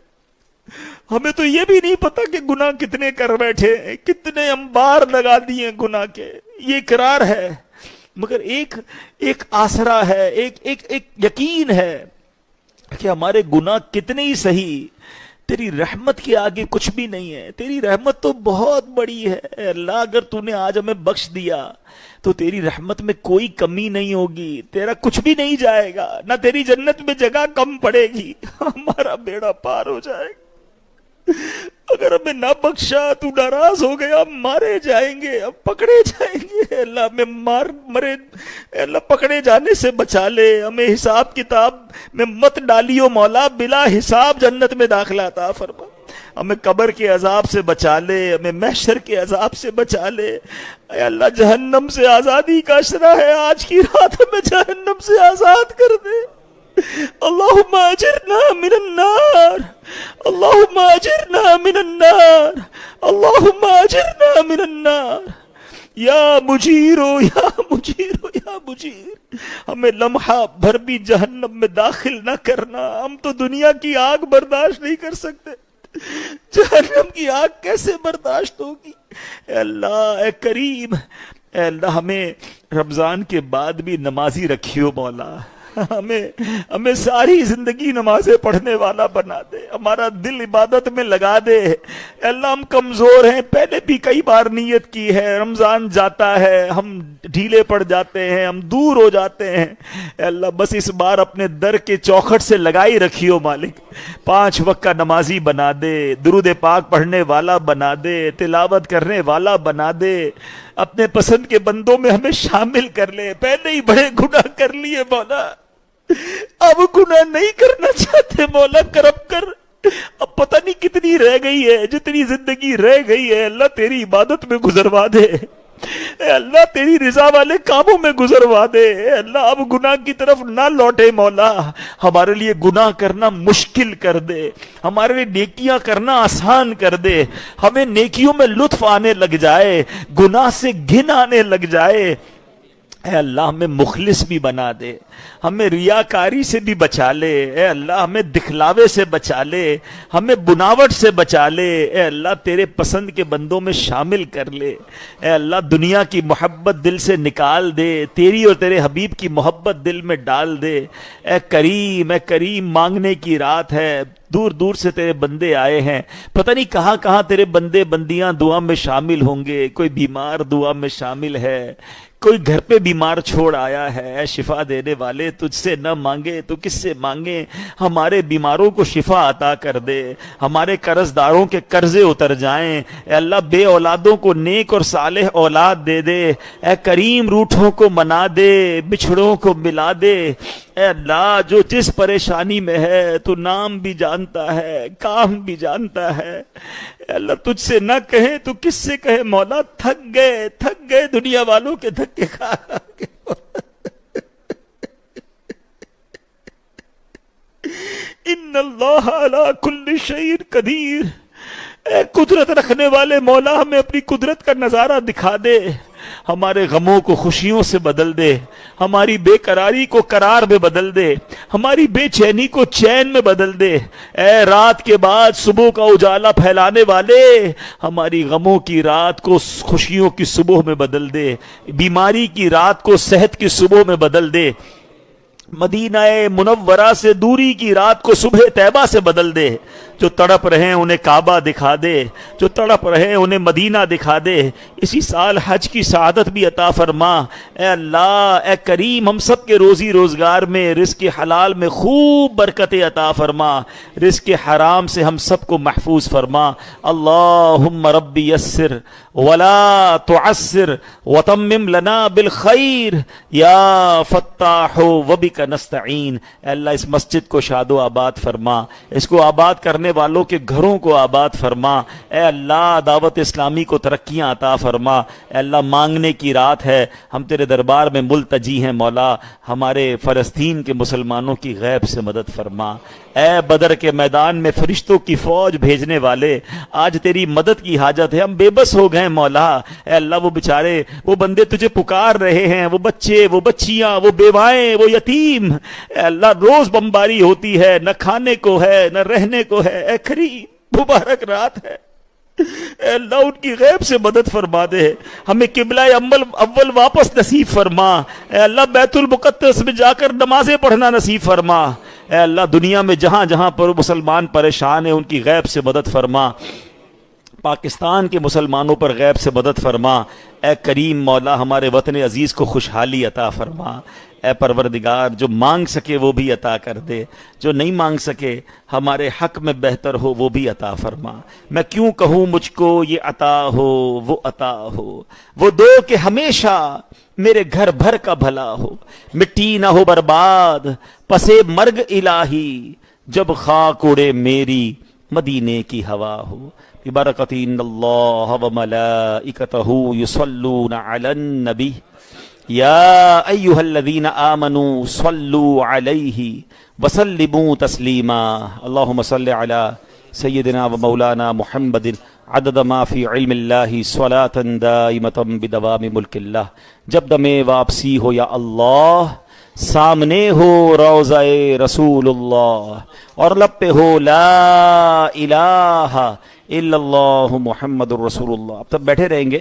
ہمیں تو یہ بھی نہیں پتا کہ گناہ کتنے کر بیٹھے ہیں، کتنے انبار لگا دیے گناہ کے۔ یہ اقرار ہے، مگر ایک آسرا ہے، ایک یقین ہے کہ ہمارے گناہ کتنے ہی صحیح تیری رحمت کے آگے کچھ بھی نہیں ہے۔ تیری رحمت تو بہت بڑی ہے اے اللہ، اگر تو نے آج ہمیں بخش دیا تو تیری رحمت میں کوئی کمی نہیں ہوگی، تیرا کچھ بھی نہیں جائے گا، نہ تیری جنت میں جگہ کم پڑے گی، ہمارا بیڑا پار ہو جائے گا۔ اگر ہمیں نہ بخشا، تو ناراض ہو گیا، ہم مارے جائیں گے، ہم پکڑے جائیں گے۔ اللہ ہمیں مرے، اللہ پکڑے جانے سے بچا لے، ہمیں حساب کتاب میں مت ڈالیو مولا، بلا حساب جنت میں داخلہ عطا فرما۔ ہمیں قبر کے عذاب سے بچا لے، ہمیں محشر کے عذاب سے بچا لے۔ اے اللہ جہنم سے آزادی کا اشرا ہے، آج کی رات ہمیں جہنم سے آزاد کر دے۔ اللہم اجرنا من النار، اللہم اجرنا من النار، اللہم اجرنا من النار، یا مجیرو یا مجیرو یا مجیر۔ ہمیں لمحہ بھر بھی جہنم میں داخل نہ کرنا، ہم تو دنیا کی آگ برداشت نہیں کر سکتے، جہنم کی آگ کیسے برداشت ہوگی؟ اے اللہ، اے کریم، اے اللہ ہمیں رمضان کے بعد بھی نمازی رکھیو مولا، ہمیں ساری زندگی نمازیں پڑھنے والا بنا دے، ہمارا دل عبادت میں لگا دے۔ اے اللہ ہم کمزور ہیں، پہلے بھی کئی بار نیت کی ہے، رمضان جاتا ہے ہم ڈھیلے پڑ جاتے ہیں، ہم دور ہو جاتے ہیں۔ اے اللہ بس اس بار اپنے در کے چوکھٹ سے لگائی رکھیو مالک، 5 وقت کا نمازی بنا دے، درود پاک پڑھنے والا بنا دے، تلاوت کرنے والا بنا دے، اپنے پسند کے بندوں میں ہمیں شامل کر لے۔ پہلے ہی بڑے گناہ کر لیے مولا، اب گناہ نہیں کرنا چاہتے مولا، کرم کر۔ اب پتہ نہیں کتنی رہ گئی ہے، جتنی زندگی رہ گئی ہے اللہ تیری عبادت میں گزروا دے، اے اللہ تیری رضا والے کاموں میں گزروا دے۔ اے اللہ اب گناہ کی طرف نہ لوٹے مولا، ہمارے لیے گناہ کرنا مشکل کر دے، ہمارے لیے نیکیاں کرنا آسان کر دے، ہمیں نیکیوں میں لطف آنے لگ جائے، گناہ سے گھن آنے لگ جائے۔ اے اللہ ہمیں مخلص بھی بنا دے، ہمیں ریاکاری سے بھی بچا لے، اے اللہ ہمیں دکھلاوے سے بچا لے، ہمیں بناوٹ سے بچا لے، اے اللہ تیرے پسند کے بندوں میں شامل کر لے۔ اے اللہ دنیا کی محبت دل سے نکال دے، تیری اور تیرے حبیب کی محبت دل میں ڈال دے۔ اے کریم مانگنے کی رات ہے، دور دور سے تیرے بندے آئے ہیں، پتہ نہیں کہاں کہاں تیرے بندے بندیاں دعا میں شامل ہوں گے، کوئی بیمار دعا میں شامل ہے، کوئی گھر پہ بیمار چھوڑ آیا ہے۔ اے شفا دینے والے تجھ سے نہ مانگے تو کس سے مانگے، ہمارے بیماروں کو شفا عطا کر دے، ہمارے قرض داروں کے قرضے اتر جائیں۔ اے اللہ بے اولادوں کو نیک اور صالح اولاد دے دے، اے کریم روٹھوں کو منا دے، بچھڑوں کو ملا دے۔ اے اللہ جو جس پریشانی میں ہے تو نام بھی جانتا ہے، کام بھی جانتا ہے، اے اللہ تجھ سے نہ کہے تو کس سے کہے مولا، تھک گئے دنیا والوں کے دھکے کھا کے۔ ان اللہ علی کل شیء قدیر، اے قدرت رکھنے والے مولا ہمیں اپنی قدرت کا نظارہ دکھا دے، ہمارے غموں کو خوشیوں سے بدل دے، ہماری بے قراری کو قرار میں بدل دے، ہماری بے چینی کو چین میں بدل دے۔ اے رات کے بعد صبح کا اجالا پھیلانے والے، ہماری غموں کی رات کو خوشیوں کی صبح میں بدل دے، بیماری کی رات کو صحت کی صبح میں بدل دے، مدینہ منورہ سے دوری کی رات کو صبح طیبہ سے بدل دے۔ جو تڑپ رہے ہیں انہیں کعبہ دکھا دے، جو تڑپ رہے ہیں انہیں مدینہ دکھا دے، اسی سال حج کی سعادت بھی عطا فرما۔ اے اللہ، اے کریم، ہم سب کے روزی روزگار میں، رزق حلال میں خوب برکت عطا فرما، رزق حرام سے ہم سب کو محفوظ فرما۔ اللہم ربی یسر ولا تعسر وتمم لنا بالخیر یا فتاح وبک نستعین۔ اے اللہ، اس مسجد کو شاد و آباد فرما، اس کو آباد کرنے والوں کے گھروں کو آباد فرما۔ اے اللہ، دعوت اسلامی کو ترقیاں عطا فرما۔ اے اللہ، مانگنے کی رات ہے، ہم تیرے دربار میں ملتجی ہیں مولا، ہمارے فلسطین کے مسلمانوں کی غیب سے مدد فرما۔ اے بدر کے میدان میں فرشتوں کی فوج بھیجنے والے، آج تیری مدد کی حاجت ہے، ہم بے بس ہو گئے مولا۔ اے اللہ، وہ بیچارے، وہ بندے تجھے پکار رہے ہیں، وہ بچے، وہ بچیاں، وہ بیوائیں، وہ یتیم، اے اللہ، روز بمباری ہوتی ہے، نہ کھانے کو ہے نہ رہنے کو ہے۔ اے کریم، مبارک رات ہے، اے اللہ ان کی غیب سے مدد فرما دے، ہمیں قبلہ اول واپس نصیب فرما۔ اے اللہ، بیت المقدس میں جا کر نمازیں پڑھنا نصیب فرما۔ اے اللہ، دنیا میں جہاں جہاں پر مسلمان پریشان ہیں ان کی غیب سے مدد فرما، پاکستان کے مسلمانوں پر غیب سے مدد فرما۔ اے کریم مولا، ہمارے وطن عزیز کو خوشحالی عطا فرما۔ اے پروردگار، جو مانگ سکے وہ بھی عطا کر دے، جو نہیں مانگ سکے ہمارے حق میں بہتر ہو وہ بھی عطا فرما۔ میں کیوں کہوں مجھ کو یہ عطا ہو وہ عطا ہو، وہ دو کہ ہمیشہ میرے گھر بھر کا بھلا ہو، مٹی نہ ہو برباد پسے مرگ الہی، جب خاک اڑے میری مدینے کی ہوا ہو۔ ببرکۃ ان اللہ وملائکتہ یصلون علی النبی یا ایہا الذین آمنوا صلوا علیہ وسلموا تسلیما۔ اللہم صل علی سیدنا و مولانا محمد عدد ما فی علم اللہ صلاة دائمۃ بدوام ملک اللہ۔ جب دم واپسی ہو یا اللہ، سامنے ہو روضہ رسول اللہ، اور لب پہ ہو لا الہ الا اللہ محمد الرسول اللہ۔ اب تب بیٹھے رہیں گے۔